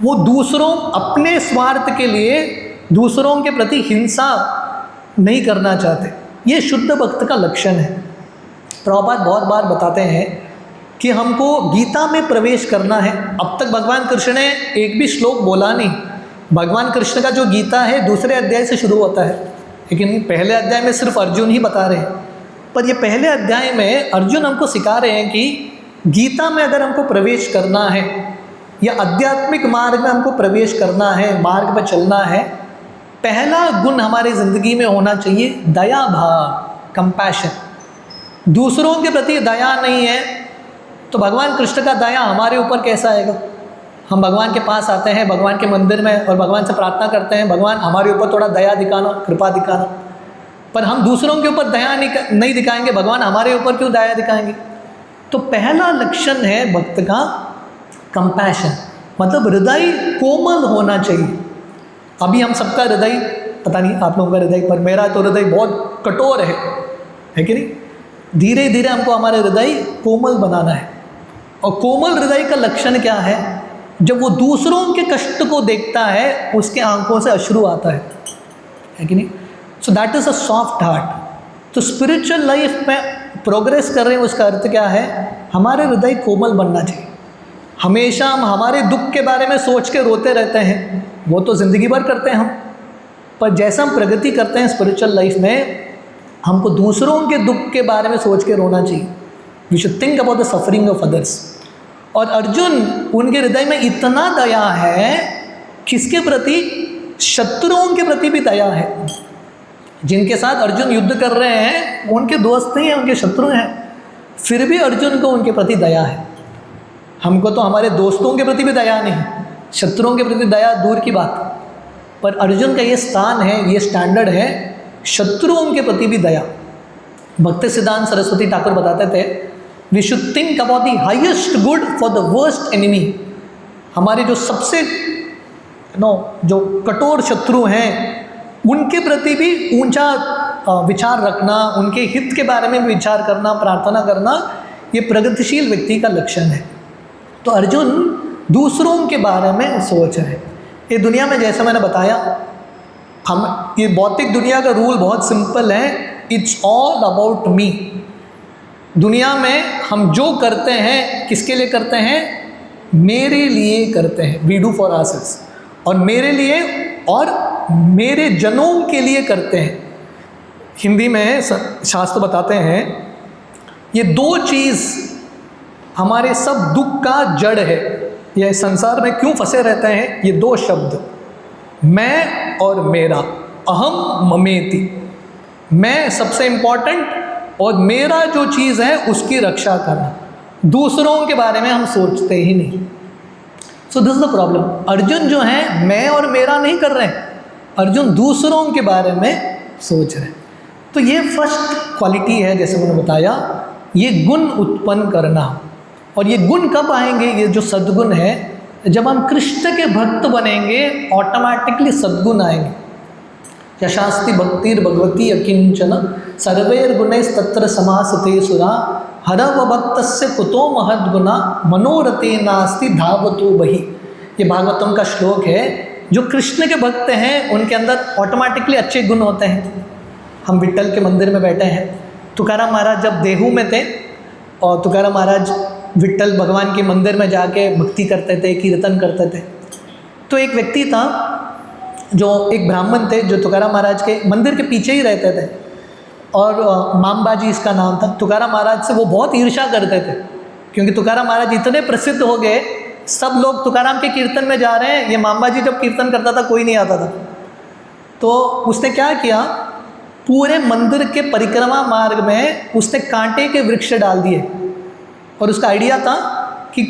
वो दूसरों, अपने स्वार्थ के लिए दूसरों के प्रति हिंसा नहीं करना चाहते। ये शुद्ध भक्त का लक्षण है। प्रभुपाद बहुत बार बताते हैं कि हमको गीता में प्रवेश करना है। अब तक भगवान कृष्ण ने एक भी श्लोक बोला नहीं। भगवान कृष्ण का जो गीता है दूसरे अध्याय से शुरू होता है, लेकिन पहले अध्याय में सिर्फ अर्जुन ही बता रहे हैं। पर ये पहले अध्याय में अर्जुन हमको सिखा रहे हैं कि गीता में अगर हमको प्रवेश करना है या आध्यात्मिक मार्ग में हमको प्रवेश करना है, मार्ग पर चलना है, पहला गुण हमारी ज़िंदगी में होना चाहिए दया भाव, कंपैशन। दूसरों के प्रति दया नहीं है तो भगवान कृष्ण का दया हमारे ऊपर कैसा आएगा। हम भगवान के पास आते हैं, भगवान के मंदिर में, और भगवान से प्रार्थना करते हैं, भगवान हमारे ऊपर थोड़ा दया दिखाना, कृपा दिखाना। पर हम दूसरों के ऊपर दया नहीं दिखाएंगे, भगवान हमारे ऊपर क्यों दया दिखाएंगे। तो पहला लक्षण है भक्त का कंपैशन। मतलब हृदय कोमल होना चाहिए। अभी हम सबका हृदय, पता नहीं आप लोगों का हृदय, पर मेरा तो हृदय बहुत कठोर है कि नहीं? धीरे धीरे हमको हमारे हृदय कोमल बनाना है। और कोमल हृदय का लक्षण क्या है? जब वो दूसरों के कष्ट को देखता है उसके आंखों से अश्रु आता है कि नहीं? So that is a soft heart. तो स्पिरिचुअल लाइफ में प्रोग्रेस कर रहे हैं, उसका अर्थ क्या है? हमारे हृदय कोमल बनना चाहिए। हमेशा हम हमारे दुख के बारे में सोच के रोते रहते हैं, वो तो ज़िंदगी भर करते हैं हम, पर जैसा हम प्रगति करते हैं स्पिरिचुअल लाइफ में, हमको दूसरों के दुख के बारे में सोच के रोना चाहिए। We should think about the suffering of others. और अर्जुन, उनके हृदय में इतना दया है, किसके प्रति? शत्रुओं के प्रति भी दया है। जिनके साथ अर्जुन युद्ध कर रहे हैं उनके दोस्त नहीं हैं, उनके शत्रु हैं, फिर भी अर्जुन को उनके प्रति दया है। हमको तो हमारे दोस्तों के प्रति भी दया नहीं, शत्रुओं के प्रति दया दूर की बात, पर अर्जुन का ये स्थान है, ये स्टैंडर्ड है, शत्रुओं के प्रति भी दया। भक्ति सिद्धांत सरस्वती ठाकुर बताते थे, we should think about the highest good for the worst enemy. हमारे जो सबसे जो कठोर शत्रु हैं उनके प्रति भी ऊंचा विचार रखना, उनके हित के बारे में विचार करना, प्रार्थना करना, ये प्रगतिशील व्यक्ति का लक्षण है। तो अर्जुन दूसरों के बारे में सोच रहे। ये दुनिया में जैसा मैंने बताया, हम ये भौतिक दुनिया का रूल बहुत सिंपल है, इट्स ऑल अबाउट मी। दुनिया में हम जो करते हैं किसके लिए करते हैं? मेरे लिए करते हैं। वी डू फॉर आवरसेल्व्स, और मेरे लिए और मेरे जनों के लिए करते हैं। हिंदी में शास्त्र बताते हैं, ये दो चीज़ हमारे सब दुख का जड़ है। यह संसार में क्यों फंसे रहते हैं? ये दो शब्द, मैं और मेरा, अहम ममेति। मैं सबसे इम्पॉर्टेंट और मेरा जो चीज़ है उसकी रक्षा करना। दूसरों के बारे में हम सोचते ही नहीं। So this is the problem. Arjun जो है मैं और मेरा नहीं कर रहे हैं, अर्जुन दूसरों के बारे में सोच रहे हैं। तो ये फर्स्ट क्वालिटी है, जैसे मैंने बताया, ये गुण उत्पन्न करना। और ये गुण कब आएंगे? ये जो सद्गुण है, जब हम कृष्ण के भक्त बनेंगे ऑटोमेटिकली सद्गुण आएंगे। यशास्ति भक्तिर भगवती अकिंचन सर्वैर्गुणैस्तत्र समासते सुरा हरव भक्तस्य कुतो महद्गुणा मनोरथे नास्ति धावतो बहि। ये भागवतम का श्लोक है। जो कृष्ण के भक्त हैं उनके अंदर ऑटोमेटिकली अच्छे गुण होते हैं। हम विट्ठल के मंदिर में बैठे हैं। तुकाराम महाराज जब देहू में थे और तुकाराम महाराज विट्ठल भगवान के मंदिर में जाके भक्ति करते थे, कीर्तन करते थे, तो एक व्यक्ति था, जो एक ब्राह्मण थे, जो तुकाराम महाराज के मंदिर के पीछे ही रहते थे, और मामबाजी इसका नाम था। तुकाराम महाराज से वो बहुत ईर्ष्या करते थे, क्योंकि तुकाराम महाराज इतने प्रसिद्ध हो गए, सब लोग तुकाराम के कीर्तन में जा रहे हैं, ये मामबाजी जब कीर्तन करता था कोई नहीं आता था। तो उसने क्या किया, पूरे मंदिर के परिक्रमा मार्ग में उसने कांटे के वृक्ष डाल दिए, और उसका आइडिया था कि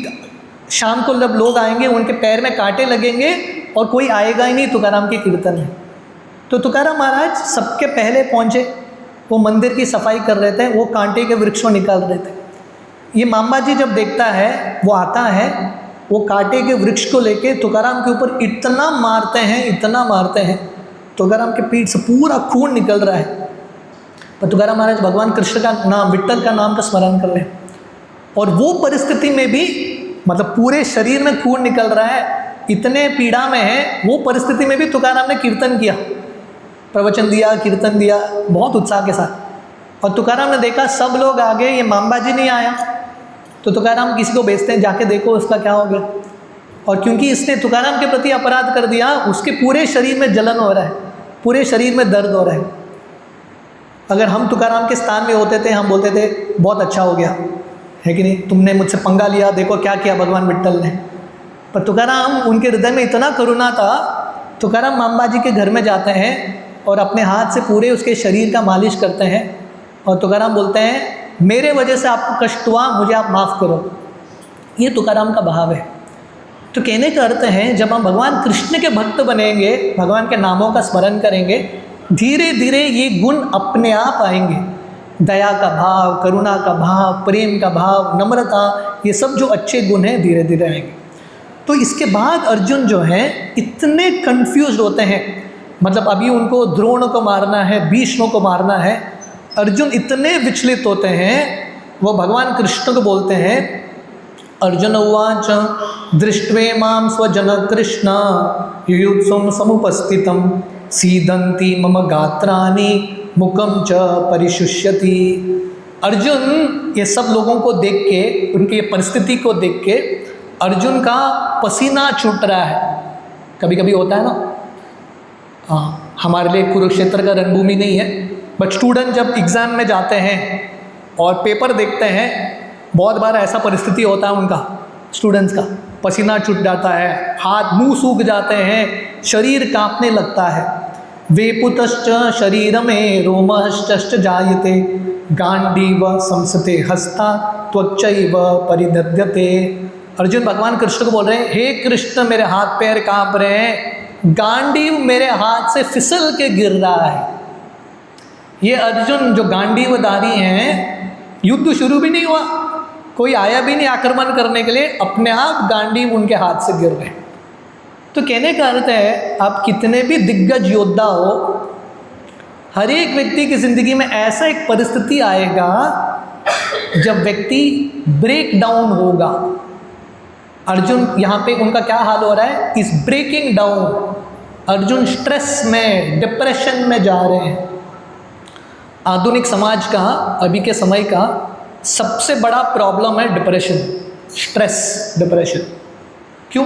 शाम को जब लोग आएंगे उनके पैर में कांटे लगेंगे और कोई आएगा ही नहीं तुकाराम के कीर्तन में। तो तुकाराम महाराज सबके पहले पहुँचे, वो मंदिर की सफाई कर रहे थे, वो कांटे के वृक्षों निकाल रहे थे। ये मामबाजी जब देखता है, वो आता है, वो कांटे के वृक्ष को लेके तुकाराम के ऊपर इतना मारते हैं, इतना मारते हैं, तुकाराम के पीठ से पूरा खून निकल रहा है। पर तुकाराम महाराज भगवान कृष्ण का नाम, विट्ठल का नाम का स्मरण कर रहे हैं, और वो परिस्थिति में भी, मतलब पूरे शरीर में खून निकल रहा है, इतने पीड़ा में है, वो परिस्थिति में भी तुकाराम ने कीर्तन किया, प्रवचन दिया, कीर्तन दिया बहुत उत्साह के साथ। और तुकाराम ने देखा सब लोग आ गए, ये मामबाजी नहीं आया, तो तुकाराम किसी को भेजते हैं, जाके देखो उसका क्या हो गया। और क्योंकि इसने तुकाराम के प्रति अपराध कर दिया, उसके पूरे शरीर में जलन हो रहा है, पूरे शरीर में दर्द हो रहा है। अगर हम तुकाराम के स्थान में होते थे, हम बोलते थे बहुत अच्छा हो गया, है कि नहीं, तुमने मुझसे पंगा लिया, देखो क्या किया भगवान विट्ठल ने। पर तुकाराम, उनके हृदय में इतना करुणा था, तुकाराम मामबाजी के घर में जाते हैं और अपने हाथ से पूरे उसके शरीर का मालिश करते हैं, और तुकाराम बोलते हैं मेरे वजह से आपको कष्ट हुआ, मुझे आप माफ़ करो। ये तुकाराम का भाव है। तो कहने का अर्थ है, जब हम भगवान कृष्ण के भक्त बनेंगे, भगवान के नामों का स्मरण करेंगे, धीरे धीरे ये गुण अपने आप आएंगे। दया का भाव, करुणा का भाव, प्रेम का भाव, नम्रता, ये सब जो अच्छे गुण हैं धीरे धीरे आएंगे। तो इसके बाद अर्जुन जो है इतने कंफ्यूज होते हैं, मतलब अभी उनको द्रोण को मारना है, भीष्म को मारना है, अर्जुन इतने विचलित होते हैं, वो भगवान कृष्ण को बोलते हैं, अर्जुन उवाच दृष्ट्वे मां स्वजन कृष्ण युयुत्सुं समुपस्थितं सीदन्ति मम गात्राणि मुखं च परिशुष्यति। अर्जुन ये सब लोगों को देख के, उनकी परिस्थिति को देख के अर्जुन का पसीना छूट रहा है। कभी कभी होता है ना, हाँ, हमारे लिए कुरुक्षेत्र का रणभूमि नहीं है, बट स्टूडेंट जब एग्ज़ाम में जाते हैं और पेपर देखते हैं, बहुत बार ऐसा परिस्थिति होता है उनका, स्टूडेंट्स का पसीना छूट जाता है, हाथ मुंह सूख जाते हैं, शरीर कांपने लगता है। वेपुतश्च शरीर में रोमश्च जायते गांडीव संसते हस्ता त्वचैव परिदध्यते। अर्जुन भगवान कृष्ण को बोल रहे हैं, हे कृष्ण मेरे हाथ पैर कांप रहे हैं, गांडीव मेरे हाथ से फिसल के गिर रहा है। ये अर्जुन जो गांडीवधारी हैं, युद्ध शुरू भी नहीं हुआ, कोई आया भी नहीं आक्रमण करने के लिए, अपने आप गांडीव उनके हाथ से गिर रहे। तो कहने का अर्थ है, आप कितने भी दिग्गज योद्धा हो, हर एक व्यक्ति की ज़िंदगी में ऐसा एक परिस्थिति आएगा जब व्यक्ति ब्रेक डाउन होगा। अर्जुन यहाँ पे उनका क्या हाल हो रहा है, इस ब्रेकिंग डाउन, अर्जुन स्ट्रेस में, डिप्रेशन में जा रहे हैं। आधुनिक समाज का, अभी के समय का सबसे बड़ा प्रॉब्लम है डिप्रेशन, स्ट्रेस, डिप्रेशन। क्यों?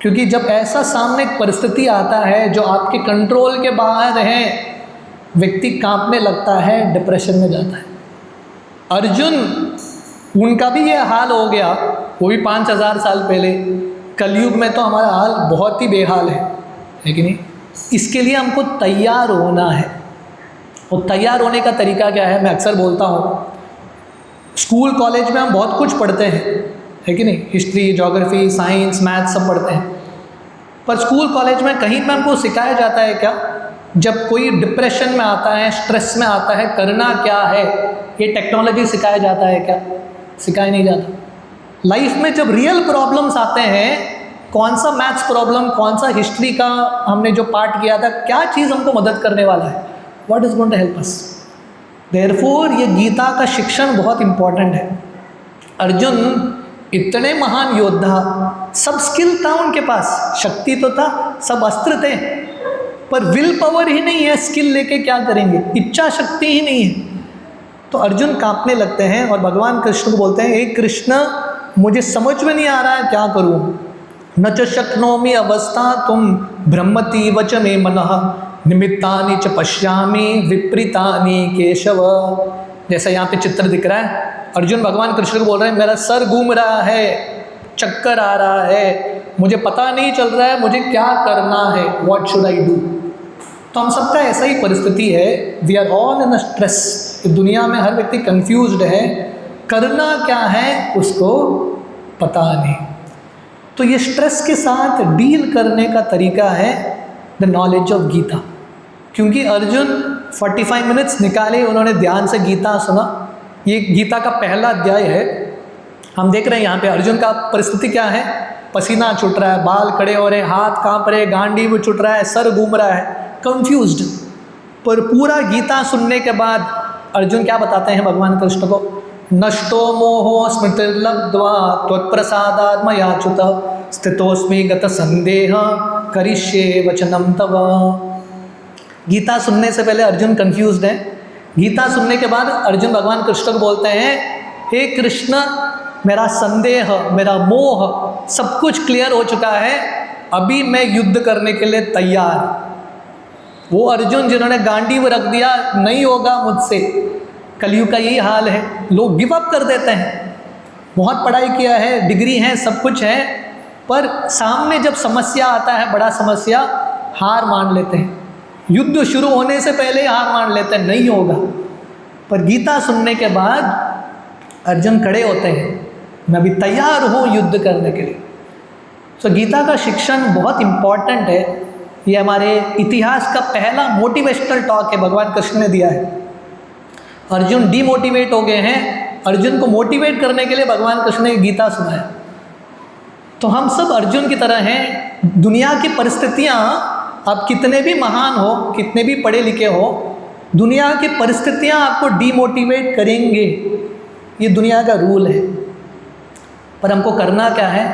क्योंकि जब ऐसा सामने एक परिस्थिति आता है जो आपके कंट्रोल के बाहर है, व्यक्ति कांपने लगता है, डिप्रेशन में जाता है। अर्जुन, उनका भी ये हाल हो गया, वो भी 5000 साल पहले। कलयुग में तो हमारा हाल बहुत ही बेहाल है कि नहीं? इसके लिए हमको तैयार होना है। और तैयार होने का तरीका क्या है? मैं अक्सर बोलता हूँ, स्कूल कॉलेज में हम बहुत कुछ पढ़ते हैं, है कि नहीं? हिस्ट्री, ज्योग्राफी, साइंस, मैथ्स सब पढ़ते हैं, पर स्कूल कॉलेज में कहीं पर हमको सिखाया जाता है क्या? जब कोई डिप्रेशन में आता है, स्ट्रेस में आता है, करना क्या है, ये टेक्नोलॉजी सिखाया जाता है क्या? सिखाया नहीं जाता। लाइफ में जब रियल प्रॉब्लम्स आते हैं, कौन सा मैथ्स प्रॉब्लम, कौन सा हिस्ट्री का हमने जो पार्ट किया था, क्या चीज़ हमको मदद करने वाला है? What is going to help us? Therefore ये गीता का शिक्षण बहुत इम्पॉर्टेंट है। अर्जुन इतने महान योद्धा, सब स्किल था उनके पास, शक्ति तो था, सब अस्त्र थे, पर विल पावर ही नहीं है, स्किल लेके क्या करेंगे, इच्छा शक्ति ही नहीं है। तो अर्जुन कांपने लगते हैं और भगवान कृष्ण को बोलते हैं, हे कृष्ण मुझे समझ में नहीं आ रहा है, क्या करूं? न च शक्नोमि अवस्था तुम भ्रमति वच मे मनः निमित्तानि च पश्यामि विपरीतानि केशव। जैसा यहाँ पे चित्र दिख रहा है, अर्जुन भगवान कृष्ण को बोल रहे हैं, मेरा सर घूम रहा है, चक्कर आ रहा है, मुझे पता नहीं चल रहा है मुझे क्या करना है, व्हाट शुड आई डू। तो हम सबका ऐसा ही परिस्थिति है, we are all in a stress. दुनिया में हर व्यक्ति कंफ्यूज्ड है, करना क्या है उसको पता नहीं। तो ये स्ट्रेस के साथ डील करने का तरीका है द नॉलेज ऑफ गीता। क्योंकि अर्जुन 45 मिनट्स निकाले, उन्होंने ध्यान से गीता सुना। ये गीता का पहला अध्याय है। हम देख रहे हैं यहाँ पे अर्जुन का परिस्थिति क्या है, पसीना छूट रहा है, बाल खड़े हो रहे हैं, हाथ कांप रहे, गांडीव छूट रहा है, सर घूम रहा है, कंफ्यूज्ड। पर पूरा गीता सुनने के बाद अर्जुन क्या बताते हैं भगवान कृष्ण को, नष्टो मोहो स्मृतिर्लब्ध्वा त्वत्प्रसादात् मयाच्युत स्थितोस्मि गत संदेह करिष्ये वचनम तव। गीता सुनने से पहले अर्जुन कंफ्यूज्ड है, गीता सुनने के बाद अर्जुन भगवान कृष्ण को बोलते हैं, हे कृष्ण मेरा संदेह, मेरा मोह सब कुछ क्लियर हो चुका है, अभी मैं युद्ध करने के लिए तैयार। वो अर्जुन जिन्होंने गांडीव रख दिया, नहीं होगा मुझसे। कलयुग का यही हाल है, लोग गिव अप कर देते हैं। बहुत पढ़ाई किया है, डिग्री है, सब कुछ है, पर सामने जब समस्या आता है, बड़ा समस्या, हार मान लेते हैं। युद्ध शुरू होने से पहले हार मान लेते हैं, नहीं होगा। पर गीता सुनने के बाद अर्जुन खड़े होते हैं, मैं भी तैयार हूँ युद्ध करने के लिए। तो गीता का शिक्षण बहुत इम्पॉर्टेंट है। ये हमारे इतिहास का पहला मोटिवेशनल टॉक है, भगवान कृष्ण ने दिया है। अर्जुन डीमोटिवेट हो गए हैं, अर्जुन को मोटिवेट करने के लिए भगवान कृष्ण ने गीता सुनाया। तो हम सब अर्जुन की तरह हैं। दुनिया की परिस्थितियाँ, आप कितने भी महान हो, कितने भी पढ़े लिखे हो, दुनिया की परिस्थितियाँ आपको डीमोटिवेट करेंगे, ये दुनिया का रूल है। पर हमको करना क्या है?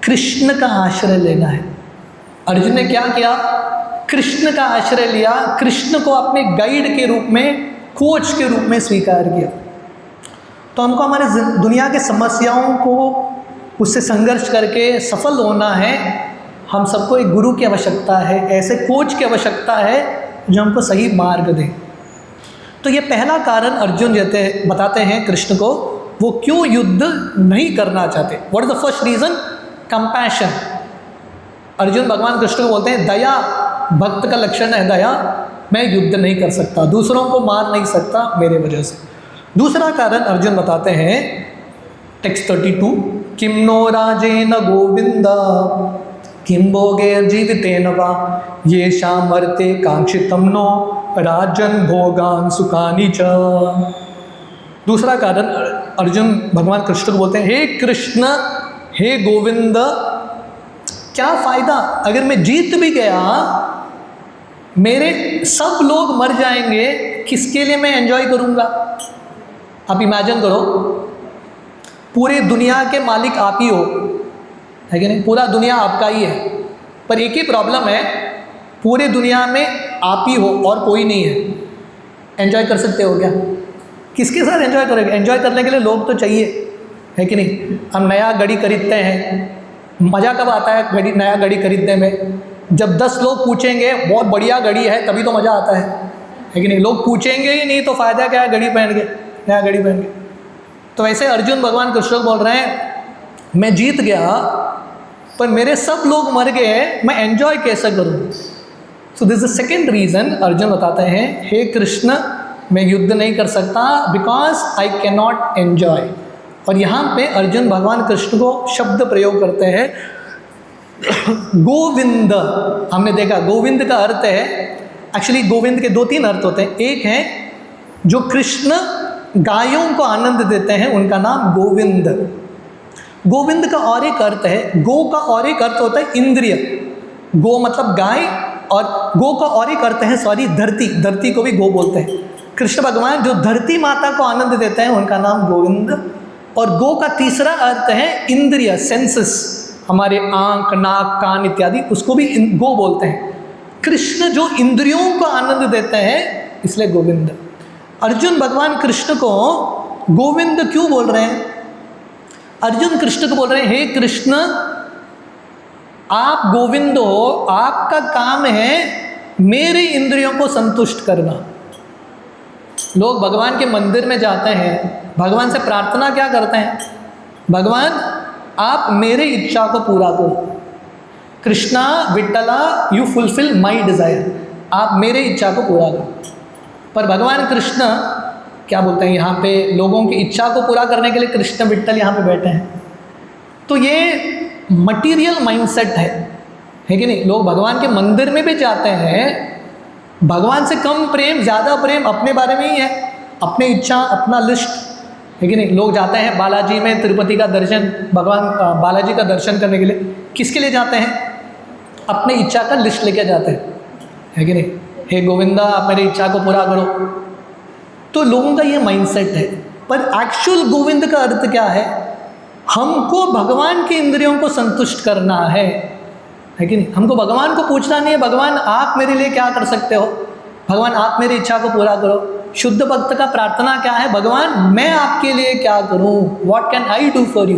कृष्ण का आश्रय लेना है। अर्जुन ने क्या किया? कृष्ण का आश्रय लिया, कृष्ण को अपने गाइड के रूप में, कोच के रूप में स्वीकार किया। तो हमको हमारे दुनिया की समस्याओं को उससे संघर्ष करके सफल होना है। हम सबको एक गुरु की आवश्यकता है, ऐसे कोच की आवश्यकता है जो हमको सही मार्ग दे। तो ये पहला कारण अर्जुन बताते हैं कृष्ण को, वो क्यों युद्ध नहीं करना चाहते। What is the first reason? Compassion. Arjun भगवान कृष्ण को बोलते हैं दया भक्त का लक्षण है, दया। मैं युद्ध नहीं कर सकता, दूसरों को मार नहीं सकता मेरे वजह से। दूसरा कारण अर्जुन बताते हैं, टेक्स्ट 32, किम नो राजेन गोविंद किम भोगैर्जीवितेन वा येषां वर्ते कांक्षितं नो राजन भोगान सुखानि च। दूसरा कारण अर्जुन भगवान कृष्ण को बोलते हैं, हे कृष्ण, हे गोविंद, क्या फ़ायदा अगर मैं जीत भी गया, मेरे सब लोग मर जाएंगे, किसके लिए मैं एंजॉय करूँगा? आप इमेजिन करो, पूरी दुनिया के मालिक आप ही हो, है कि नहीं? पूरा दुनिया आपका ही है, पर एक ही प्रॉब्लम है, पूरी दुनिया में आप ही हो और कोई नहीं है। एंजॉय कर सकते हो क्या? किसके साथ एंजॉय करोगे? एंजॉय करने के लिए लोग तो चाहिए, है कि नहीं? हम नया गाड़ी खरीदते हैं, मज़ा कब आता है नया गाड़ी खरीदने में? जब 10 लोग पूछेंगे बहुत बढ़िया गाड़ी है, तभी तो मज़ा आता है कि नहीं? लोग पूछेंगे ही नहीं तो फ़ायदा क्या है गाड़ी पहन के, नया गाड़ी पहन के। तो वैसे अर्जुन भगवान कृष्ण बोल रहे हैं, मैं जीत गया पर मेरे सब लोग मर गए, मैं एंजॉय कैसे करूँ? So this is second reason. Arjun बताते हैं, हे कृष्ण, मैं युद्ध नहीं कर सकता because I can not enjoy. और यहाँ पे अर्जुन भगवान कृष्ण को शब्द प्रयोग करते हैं गोविंद। हमने देखा गोविंद का अर्थ है, एक्चुअली गोविंद के 2-3 अर्थ होते हैं। एक है जो कृष्ण गायों को आनंद देते हैं, उनका नाम गोविंद। गोविंद का और एक अर्थ है, गो का और एक अर्थ होता है इंद्रिय। गो मतलब गाय, और गो का और एक अर्थ है धरती। धरती को भी गो बोलते हैं। कृष्ण भगवान जो धरती माता को आनंद देते हैं, उनका नाम गोविंद। और गो का तीसरा अर्थ है इंद्रिय, सेंसेस, हमारे आंख, नाक, कान इत्यादि, उसको भी गो बोलते हैं। कृष्ण जो इंद्रियों को आनंद देते हैं, इसलिए गोविंद। अर्जुन भगवान कृष्ण को गोविंद क्यों बोल रहे हैं? अर्जुन कृष्ण को बोल रहे हैं, हे कृष्ण, आप गोविंद हो, आपका काम है मेरे इंद्रियों को संतुष्ट करना। लोग भगवान के मंदिर में जाते हैं, भगवान से प्रार्थना क्या करते हैं? भगवान आप मेरे इच्छा को पूरा करो। Krishna Vitthala, you fulfil my desire, आप मेरे इच्छा को पूरा करो। पर भगवान कृष्ण क्या बोलते हैं? यहाँ पे लोगों की इच्छा को पूरा करने के लिए कृष्ण विट्ठल यहाँ पे बैठे हैं। तो ये मटीरियल माइंडसेट है कि नहीं? लोग भगवान के मंदिर में भी जाते हैं, भगवान से कम प्रेम, ज़्यादा प्रेम अपने बारे में ही है, अपने इच्छा, अपना लिस्ट, है कि नहीं? लोग जाते हैं बालाजी में, तिरुपति का दर्शन, भगवान बालाजी का दर्शन करने के लिए किसके लिए जाते हैं? अपने इच्छा का लिस्ट लेके जाते हैं, है कि नहीं? हे गोविंदा, आप मेरी इच्छा को पूरा करो। तो लोगों का ये माइंडसेट है। पर एक्चुअल गोविंद का अर्थ क्या है? हमको भगवान के इंद्रियों को संतुष्ट करना है कि नहीं? हमको भगवान को पूछना नहीं है, भगवान आप मेरे लिए क्या कर सकते हो? भगवान आप मेरी इच्छा को पूरा करो। शुद्ध भक्त का प्रार्थना क्या है? भगवान मैं आपके लिए क्या करूं? What can I do for you?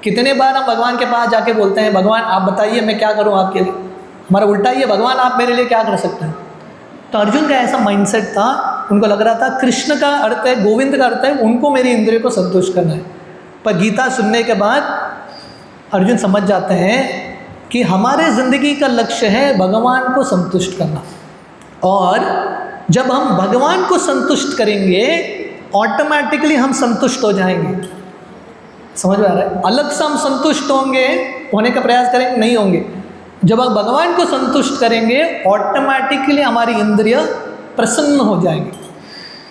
कितने बार हम भगवान के पास जाके बोलते हैं, भगवान आप बताइए मैं क्या करूं आपके लिए? हमारा उल्टा ही है, भगवान आप मेरे लिए क्या कर सकते हैं? तो अर्जुन का ऐसा माइंडसेट था, उनको लग रहा था कृष्ण का अर्थ है, गोविंद का अर्थ है उनको मेरी इंद्रियों को संतुष्ट करना है। पर गीता सुनने के बाद अर्जुन समझ जाते हैं कि हमारे ज़िंदगी का लक्ष्य है भगवान को संतुष्ट करना। और जब हम भगवान को संतुष्ट करेंगे, ऑटोमेटिकली हम संतुष्ट हो जाएंगे। समझ में आ रहा है? अलग से हम संतुष्ट होने का प्रयास करेंगे, नहीं होंगे। जब आप भगवान को संतुष्ट करेंगे, ऑटोमेटिकली हमारी इंद्रिय प्रसन्न हो जाएंगे।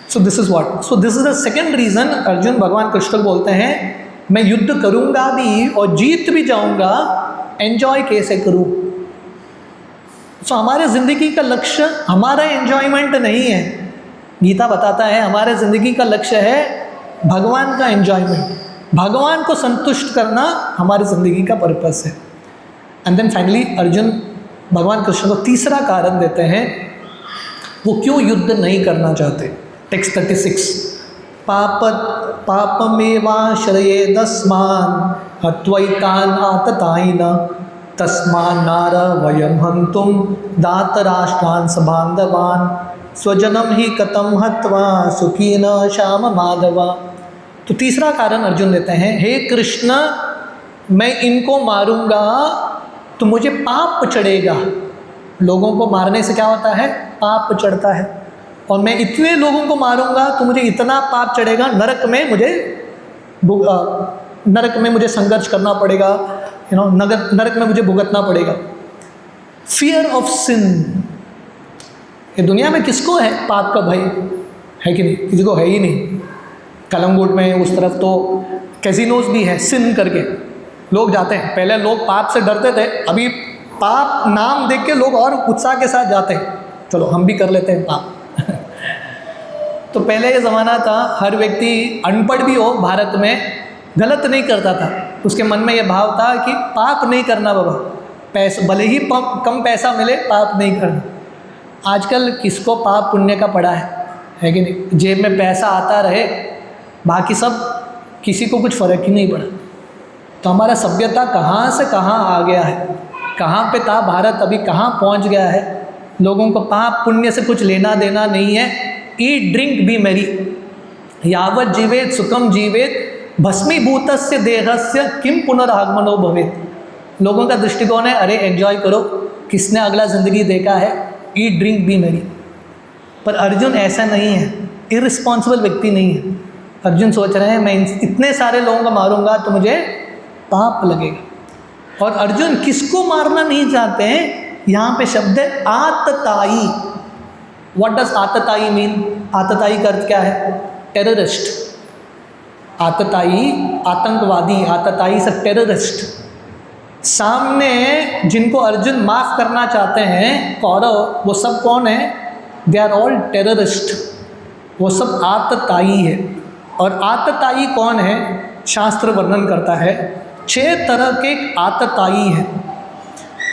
So this is what, so this is the second reason. Arjun भगवान कृष्ण बोलते हैं मैं युद्ध करूँगा भी और जीत भी जाऊँगा, एंजॉय कैसे करूँ? सो हमारे ज़िंदगी का लक्ष्य हमारा एंजॉयमेंट नहीं है। गीता बताता है हमारे ज़िंदगी का लक्ष्य है भगवान का एंजॉयमेंट, भगवान को संतुष्ट करना हमारी ज़िंदगी का पर्पस है। एंड देन फाइनली अर्जुन भगवान कृष्ण को तीसरा कारण देते हैं वो क्यों युद्ध नहीं करना चाहते। टेक्स्ट 36, पापमेवाश्रयेदस्मान् हत्वैतान् आततायिनः तस्मान्नार वयं हन्तुं दातराष्ट्रान् सबान्धवान् स्वजनं हि कथं हत्वा सुखी न श्याम माधव। तो तीसरा कारण अर्जुन देते हैं, हे कृष्ण मैं इनको मारूंगा तो मुझे पाप चढ़ेगा। लोगों को मारने से क्या होता है? पाप चढ़ता है। और मैं इतने लोगों को मारूंगा तो मुझे इतना पाप चढ़ेगा, नरक में मुझे संघर्ष करना पड़ेगा, नरक में मुझे भुगतना पड़ेगा। Fear of sin. ये दुनिया में किसको है पाप का भय? है कि नहीं? किसी को है ही नहीं। कलंगुट में उस तरफ तो कैसीनोज भी है, सिन करके लोग जाते हैं। पहले लोग पाप से डरते थे, अभी पाप नाम देख के लोग और उत्साह के साथ जाते हैं, चलो हम भी कर लेते हैं पाप। तो पहले ये ज़माना था, हर व्यक्ति अनपढ़ भी हो भारत में गलत नहीं करता था। उसके मन में ये भाव था कि पाप नहीं करना बाबा, पैसा भले ही कम पैसा मिले, पाप नहीं करना। आजकल किसको पाप पुण्य का पड़ा है कि नहीं? जेब में पैसा आता रहे, बाकी सब किसी को कुछ फ़र्क ही नहीं पड़ा। तो हमारा सभ्यता कहाँ से कहाँ आ गया है, कहाँ पे था भारत, अभी कहाँ पहुँच गया है। लोगों को पाप पुण्य से कुछ लेना देना नहीं है। ईट ड्रिंक बी मैरी, यावत जीवेत सुखम जीवेत भस्मीभूतस्य देहस्य किम पुनरागमनो भवेत। लोगों का दृष्टिकोण है अरे एंजॉय करो, किसने अगला ज़िंदगी देखा है, ईट ड्रिंक बी मैरी। पर अर्जुन ऐसा नहीं है, इररिस्पॉन्सिबल व्यक्ति नहीं है। अर्जुन सोच रहे हैं मैं इतने सारे लोगों को मारूंगा तो मुझे पाप लगेगा। और अर्जुन किसको मारना नहीं चाहते हैं? यहाँ पे शब्द है आतताई। What does atatayi mean? आतताई का अर्थ क्या है? टेररिस्ट। आतताई आतंकवादी, आतताई से टेररिस्ट। सामने जिनको अर्जुन माफ करना चाहते हैं कौरव, वो सब कौन है? They are all terrorist. वो सब आतताई है। और आतताई कौन है? शास्त्र वर्णन करता है 6 तरह के आतताई हैं।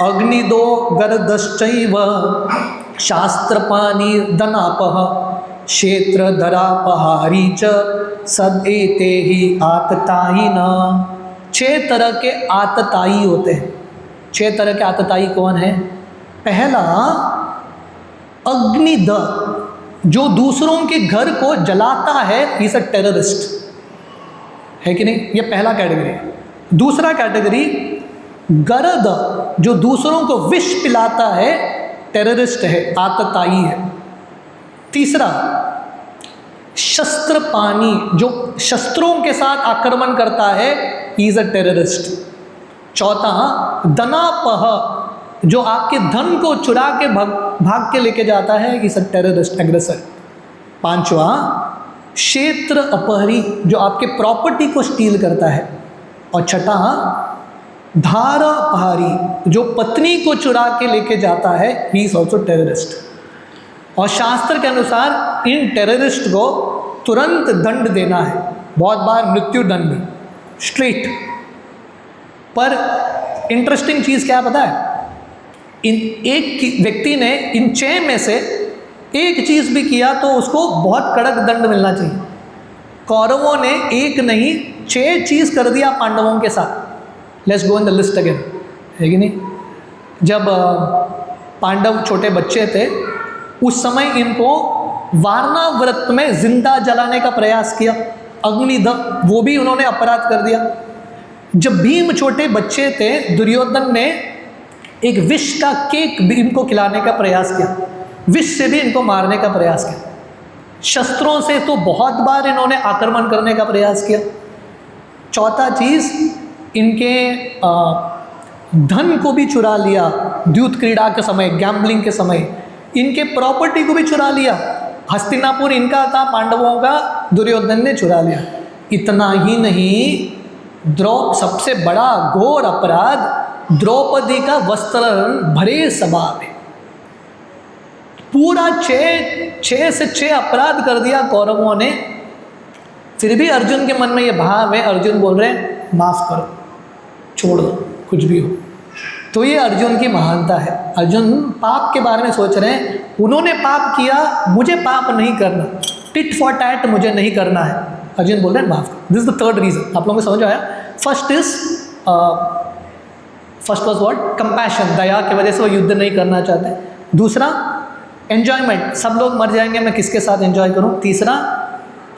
अग्निदो गर्दश्चैव शास्त्रपाणि दनापः क्षेत्रधरापहारी च सदेते ही आततायिनः। 6 तरह के आतताई होते हैं। 6 तरह के आतताई कौन है? पहला अग्निद, जो दूसरों के घर को जलाता है, इज अ टेररिस्ट, है कि नहीं? ये पहला कैटेगरी है। दूसरा कैटेगरी गरद, जो दूसरों को विष पिलाता है, टेररिस्ट है, आतताई है। तीसरा शस्त्रपाणी, जो शस्त्रों के साथ आक्रमण करता है, इज अ टेररिस्ट। चौथा दनापह, जो आपके धन को चुरा के भाग के लेके जाता है, इज अ टेररिस्ट, एग्रेसर। पांचवा क्षेत्र अपहरी, जो आपके प्रॉपर्टी को स्टील करता है। और छठा धारापहारी, जो पत्नी को चुरा के लेके जाता है, ही इज ऑल्सो टेररिस्ट। और शास्त्र के अनुसार इन टेररिस्ट को तुरंत दंड देना है, बहुत बार मृत्यु दंड, स्ट्रेट। पर इंटरेस्टिंग चीज़ क्या पता है? इन एक व्यक्ति ने इन 6 में से एक चीज़ भी किया तो उसको बहुत कड़क दंड मिलना चाहिए। कौरवों ने एक नहीं 6 चीज़ कर दिया पांडवों के साथ। Let's go in the list again, है कि नहीं? जब पांडव छोटे बच्चे थे, उस समय इनको वारणा व्रत में जिंदा जलाने का प्रयास किया, अग्निदह, वो भी उन्होंने अपराध कर दिया। जब भीम छोटे बच्चे थे, दुर्योधन ने एक विष का केक भीम को खिलाने का प्रयास किया, विष से भी इनको मारने का प्रयास किया। शस्त्रों से तो बहुत बार इन्होंने आक्रमण करने का प्रयास किया। चौथा चीज़, इनके धन को भी चुरा लिया, द्यूत क्रीड़ा के समय, गैम्बलिंग के समय इनके प्रॉपर्टी को भी चुरा लिया। हस्तिनापुर इनका था, पांडवों का, दुर्योधन ने चुरा लिया। इतना ही नहीं, सबसे बड़ा घोर अपराध द्रौपदी का वस्त्रहरण भरे सभा में। पूरा 6 से 6 अपराध कर दिया कौरवों ने, फिर भी अर्जुन के मन में ये भाव है, अर्जुन बोल रहे हैं माफ करो, छोड़ दो, कुछ भी हो। तो ये अर्जुन की महानता है। अर्जुन पाप के बारे में सोच रहे हैं, उन्होंने पाप किया, मुझे पाप नहीं करना, टिट फॉर टैट मुझे नहीं करना है। अर्जुन बोल रहे हैं माफ करो। This is the third reason. आप लोगों को समझ आया? First was what? कंपैशन, दया की वजह से वो युद्ध नहीं करना चाहते। दूसरा एन्जॉयमेंट, सब लोग मर जाएंगे, मैं किसके साथ एंजॉय करूं। तीसरा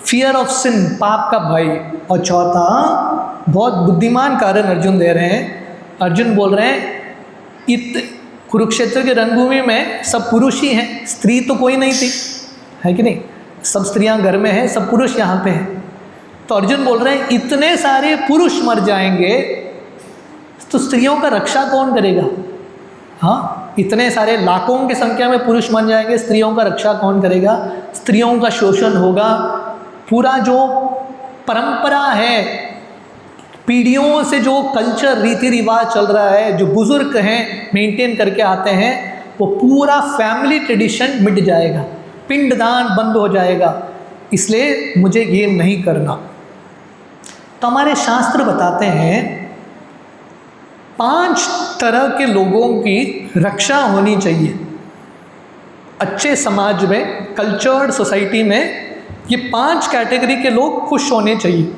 फियर ऑफ सिन, पाप का भय। और चौथा, बहुत बुद्धिमान कारण अर्जुन दे रहे हैं। अर्जुन बोल रहे हैं कुरुक्षेत्र के रणभूमि में सब पुरुष ही हैं, स्त्री तो कोई नहीं थी, है कि नहीं? सब स्त्रियां घर में हैं, सब पुरुष यहाँ पे हैं। तो अर्जुन बोल रहे हैं इतने सारे पुरुष मर जाएंगे तो स्त्रियों का रक्षा कौन करेगा? हाँ, इतने सारे लाखों की संख्या में पुरुष मर जाएंगे, स्त्रियों का रक्षा कौन करेगा? स्त्रियों का शोषण होगा। पूरा जो परंपरा है, पीढ़ियों से जो कल्चर, रीति रिवाज चल रहा है, जो बुजुर्ग हैं मेंटेन करके आते हैं, वो पूरा फैमिली ट्रेडिशन मिट जाएगा, पिंडदान बंद हो जाएगा। इसलिए मुझे ये नहीं करना। तो हमारे शास्त्र बताते हैं 5 तरह के लोगों की रक्षा होनी चाहिए अच्छे समाज में, कल्चर्ड सोसाइटी में। ये 5 कैटेगरी के लोग खुश होने चाहिए।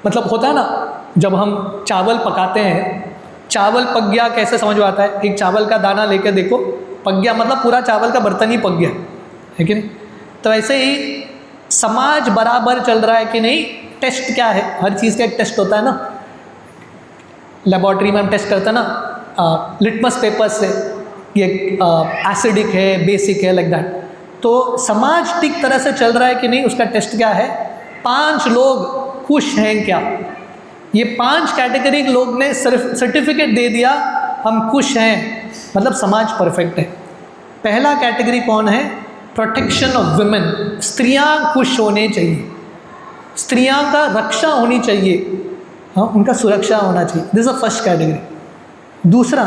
मतलब होता है ना, जब हम चावल पकाते हैं, चावल पक गया कैसे समझ में आता है? एक चावल का दाना लेकर देखो, पक गया मतलब पूरा चावल का बर्तन ही पक गया, है कि नहीं? तो ऐसे ही समाज बराबर चल रहा है कि नहीं? टेस्ट क्या है? हर चीज़ का एक टेस्ट होता है ना। लेबॉर्ट्री में हम टेस्ट करते हैं ना लिटमस पेपर से, ये एसिडिक है, बेसिक है, लाइक दैट। तो समाज ठीक तरह से चल रहा है कि नहीं, उसका टेस्ट क्या है? 5 लोग खुश हैं क्या? ये 5 कैटेगरी के लोग ने सिर्फ सर्टिफिकेट दे दिया हम खुश हैं, मतलब समाज परफेक्ट है। पहला कैटेगरी कौन है? प्रोटेक्शन ऑफ वुमेन, स्त्रियां खुश होने चाहिए, स्त्रियां का रक्षा होनी चाहिए, हाँ, उनका सुरक्षा होना चाहिए। This is the first category. दूसरा,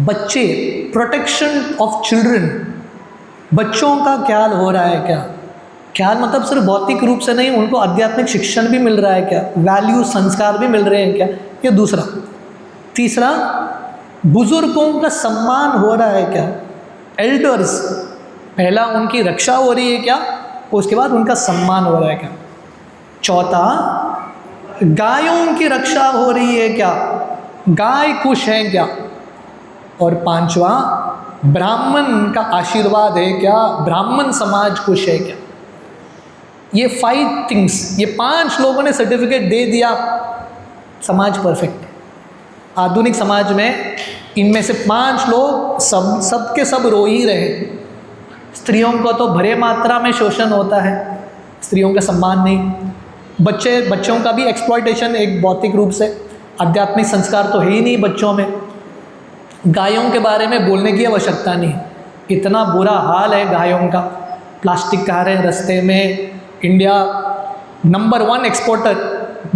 बच्चे, प्रोटेक्शन ऑफ चिल्ड्रन, बच्चों का ख्याल हो रहा है क्या? ख्याल मतलब सिर्फ भौतिक रूप से नहीं, उनको आध्यात्मिक शिक्षण भी मिल रहा है क्या? वैल्यू, संस्कार भी मिल रहे हैं क्या? ये दूसरा। तीसरा, बुजुर्गों का सम्मान हो रहा है क्या? एल्डर्स, पहला उनकी रक्षा हो रही है क्या, उसके बाद उनका सम्मान हो रहा है क्या? चौथा, गायों की रक्षा हो रही है क्या? गाय खुश है क्या? और पांचवा, ब्राह्मण का आशीर्वाद है क्या? ब्राह्मण समाज खुश है क्या? ये 5 थिंग्स, ये 5 लोगों ने सर्टिफिकेट दे दिया, समाज परफेक्ट। आधुनिक समाज में इनमें से 5 लोग सब के सब रो ही रहे। स्त्रियों को तो भरे मात्रा में शोषण होता है, स्त्रियों का सम्मान नहीं। बच्चों का भी एक्सप्लॉयटेशन, एक भौतिक रूप से। आध्यात्मिक संस्कार तो है ही नहीं बच्चों में। गायों के बारे में बोलने की आवश्यकता नहीं, इतना बुरा हाल है गायों का। प्लास्टिक खा रहे हैं रास्ते में। इंडिया नंबर 1 एक्सपोर्टर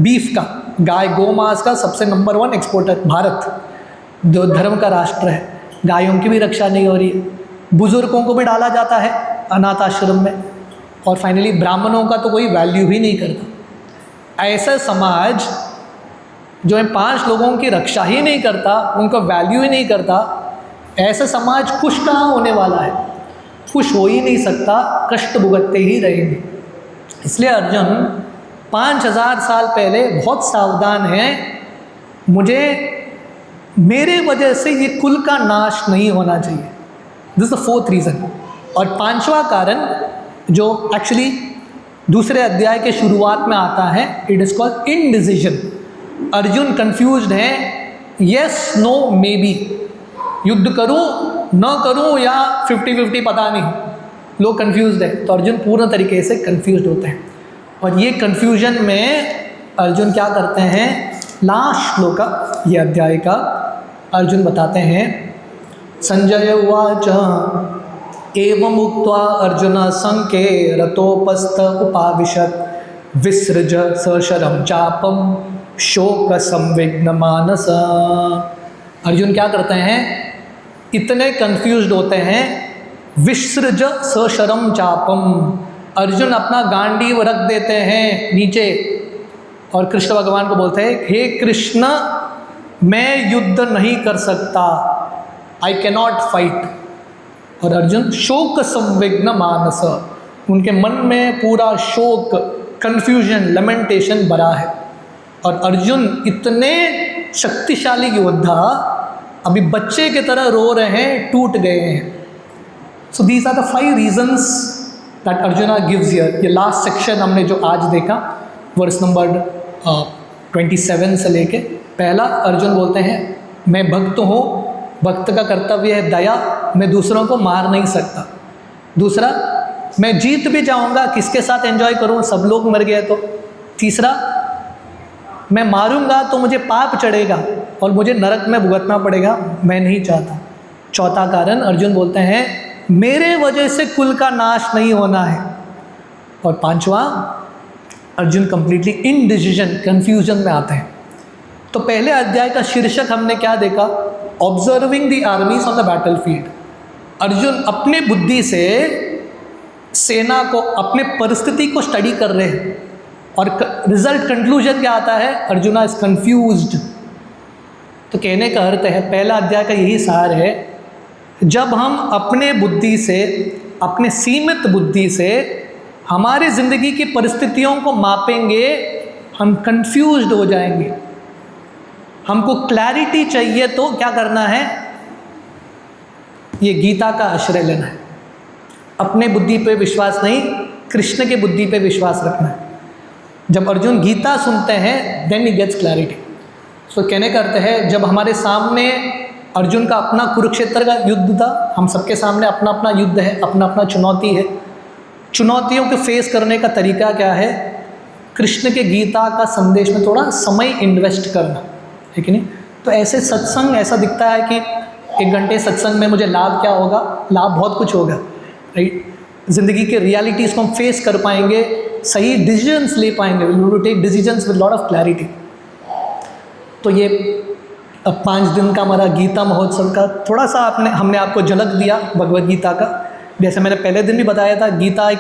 बीफ का, गाय गोमांस का सबसे नंबर 1 एक्सपोर्टर भारत, जो धर्म का राष्ट्र है। गायों की भी रक्षा नहीं हो रही है। बुजुर्गों को भी डाला जाता है अनाथ आश्रम में। और फाइनली ब्राह्मणों का तो कोई वैल्यू ही नहीं करता। ऐसा समाज जो इन 5 लोगों की रक्षा ही नहीं करता, उनका वैल्यू ही नहीं करता, ऐसा समाज खुश कहाँ होने वाला है? खुश हो ही नहीं सकता, कष्ट भुगतते ही रहेंगे। इसलिए अर्जुन 5000 साल पहले बहुत सावधान है, मुझे मेरे वजह से ये कुल का नाश नहीं होना चाहिए। This is the 4th reason. और 5वां कारण जो एक्चुअली दूसरे अध्याय के शुरुआत में आता है, it is called indecision. Arjun confused है, यस नो मे बी, युद्ध करूं न करूं या 50-50 पता नहीं, लोग कंफ्यूज्ड है। तो अर्जुन पूर्ण तरीके से कंफ्यूज्ड होते हैं। और ये कंफ्यूजन में अर्जुन क्या करते हैं? लास्ट श्लोक का, ये अध्याय का अर्जुन बताते हैं, संजय उवाच एवं उक्त्वा अर्जुन संके रतोपस्थ उपाविशत् विसृज सशरम चापम शोक संविघ्न मानस। अर्जुन क्या करते हैं, इतने कंफ्यूज्ड होते हैं, विसृज सशरम चापम, अर्जुन अपना गांडीव रख देते हैं नीचे और कृष्ण भगवान को बोलते हैं, हे कृष्ण मैं युद्ध नहीं कर सकता, आई कैनॉट फाइट। और अर्जुन शोक संविघ्न मानस, उनके मन में पूरा शोक, कन्फ्यूजन, लेमेंटेशन भरा है। और अर्जुन इतने शक्तिशाली योद्धा अभी बच्चे की तरह रो रहे हैं, टूट गए हैं। So these are the 5 reasons that Arjuna gives here. ये लास्ट सेक्शन हमने जो आज देखा, वर्स नंबर 27 से लेके, पहला अर्जुन बोलते हैं मैं भक्त हूँ, भक्त का कर्तव्य है दया, मैं दूसरों को मार नहीं सकता। दूसरा, मैं जीत भी जाऊँगा, किसके साथ एंजॉय करूँ, सब लोग मर गए तो। तीसरा, मैं मारूंगा तो मुझे पाप चढ़ेगा और मुझे नरक में भुगतना पड़ेगा, मैं नहीं चाहता। चौथा कारण अर्जुन बोलते हैं मेरे वजह से कुल का नाश नहीं होना है। और पांचवा, अर्जुन कंप्लीटली इनडिसीजन, कंफ्यूजन में आते हैं। तो पहले अध्याय का शीर्षक हमने क्या देखा, observing the armies on the battle field. Arjun अपने बुद्धि से सेना को, अपने परिस्थिति को स्टडी कर रहे हैं और रिजल्ट कंक्लूजन क्या आता है, अर्जुना इज कंफ्यूज्ड। तो कहने का अर्थ है, पहला अध्याय का यही सार है, जब हम अपने बुद्धि से, अपने सीमित बुद्धि से हमारे ज़िंदगी की परिस्थितियों को मापेंगे, हम कंफ्यूज्ड हो जाएंगे। हमको क्लैरिटी चाहिए तो क्या करना है, ये गीता का आश्रय लेना है। अपने बुद्धि पे विश्वास नहीं, कृष्ण के बुद्धि पे विश्वास रखना है। जब अर्जुन गीता सुनते हैं देन ही गेट्स क्लैरिटी। सो कहने का अर्थ है, जब हमारे सामने अर्जुन का अपना कुरुक्षेत्र का युद्ध था, हम सबके सामने अपना अपना युद्ध है, अपना अपना चुनौती है। चुनौतियों को फेस करने का तरीका क्या है, कृष्ण के गीता का संदेश में थोड़ा समय इन्वेस्ट करना है कि नहीं। तो ऐसे सत्संग, ऐसा दिखता है कि 1 घंटे सत्संग में मुझे लाभ क्या होगा, लाभ बहुत कुछ होगा, राइट। ज़िंदगी के रियलिटीज़ को हम फेस कर पाएंगे, सही डिसीजंस ले पाएंगे, we will take decisions with lot of clarity. तो ये 5 दिन का हमारा गीता महोत्सव का थोड़ा सा हमने आपको झलक दिया भगवद गीता का। जैसे मैंने पहले दिन भी बताया था, गीता एक,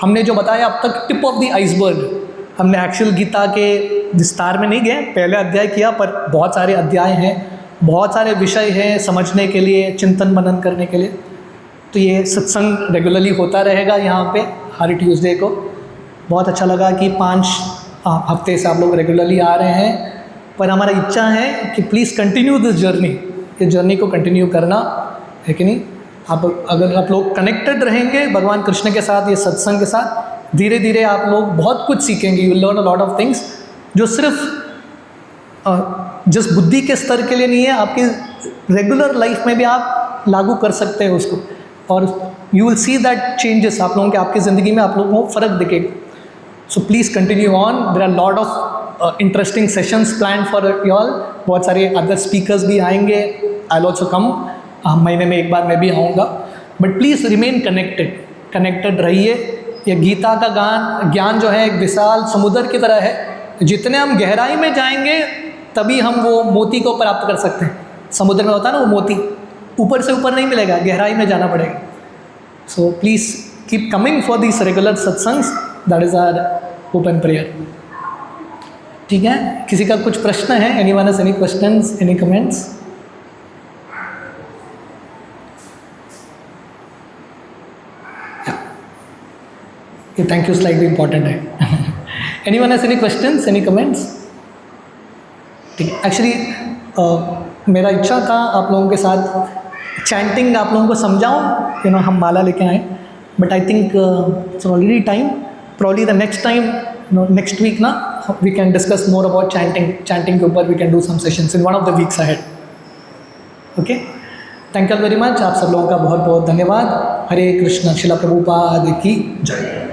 हमने जो बताया अब तक टिप ऑफ द आइसबर्ग। हमने एक्चुअल गीता के विस्तार में नहीं गए, पहले अध्याय किया, पर बहुत सारे अध्याय हैं, बहुत सारे विषय हैं समझने के लिए, चिंतन मनन करने के लिए। तो ये सत्संग रेगुलरली होता रहेगा यहाँ पे हर ट्यूसडे को। बहुत अच्छा लगा कि 5 हफ्ते से आप लोग रेगुलरली आ रहे हैं, पर हमारा इच्छा है कि प्लीज़ कंटिन्यू दिस जर्नी, ये जर्नी को कंटिन्यू करना है कि नहीं। अगर आप लोग कनेक्टेड रहेंगे भगवान कृष्ण के साथ, ये सत्संग के साथ, धीरे धीरे आप लोग बहुत कुछ सीखेंगे, you learn a lot of things, जो सिर्फ जिस बुद्धि के स्तर के लिए नहीं है, आपकी रेगुलर लाइफ में भी आप लागू कर सकते हैं उसको, और you will see that changes आप लोगों के, आपकी ज़िंदगी में आप लोगों को फ़र्क दिखेगा। So please continue on, there are lot of interesting sessions plan for you all. बहुत सारे अदर स्पीकर्स भी आएंगे, आई विल ऑल्सो कम, महीने में 1 बार मैं भी आऊँगा। बट प्लीज़ रिमेन कनेक्टेड रहिए। ये गीता का ज्ञान जो है एक विशाल समुद्र की तरह है, जितने हम गहराई में जाएंगे तभी हम वो मोती को प्राप्त कर सकते हैं। समुद्र में होता है ना वो मोती, ऊपर से ऊपर नहीं मिलेगा, गहराई में जाना पड़ेगा। So please keep coming for this regular satsangs, that is our hope and prayer. ठीक है, किसी का कुछ प्रश्न है? Anyone has any questions, any comments? ये थैंक यू स्लाइड भी इम्पॉर्टेंट है। Anyone has any questions, any comments? ठीक है, एक्चुअली मेरा इच्छा था आप लोगों के साथ चैंटिंग आप लोगों को समझाऊं, हम माला लेके आए, but I think it's already time, probably the next time, next week ना, we can discuss more about chanting के ऊपर we can do some sessions in one of the weeks ahead. Okay, thank you very much, आप सब लोगों का बहुत बहुत धन्यवाद। हरे कृष्ण, श्रील प्रभुपाद की जय।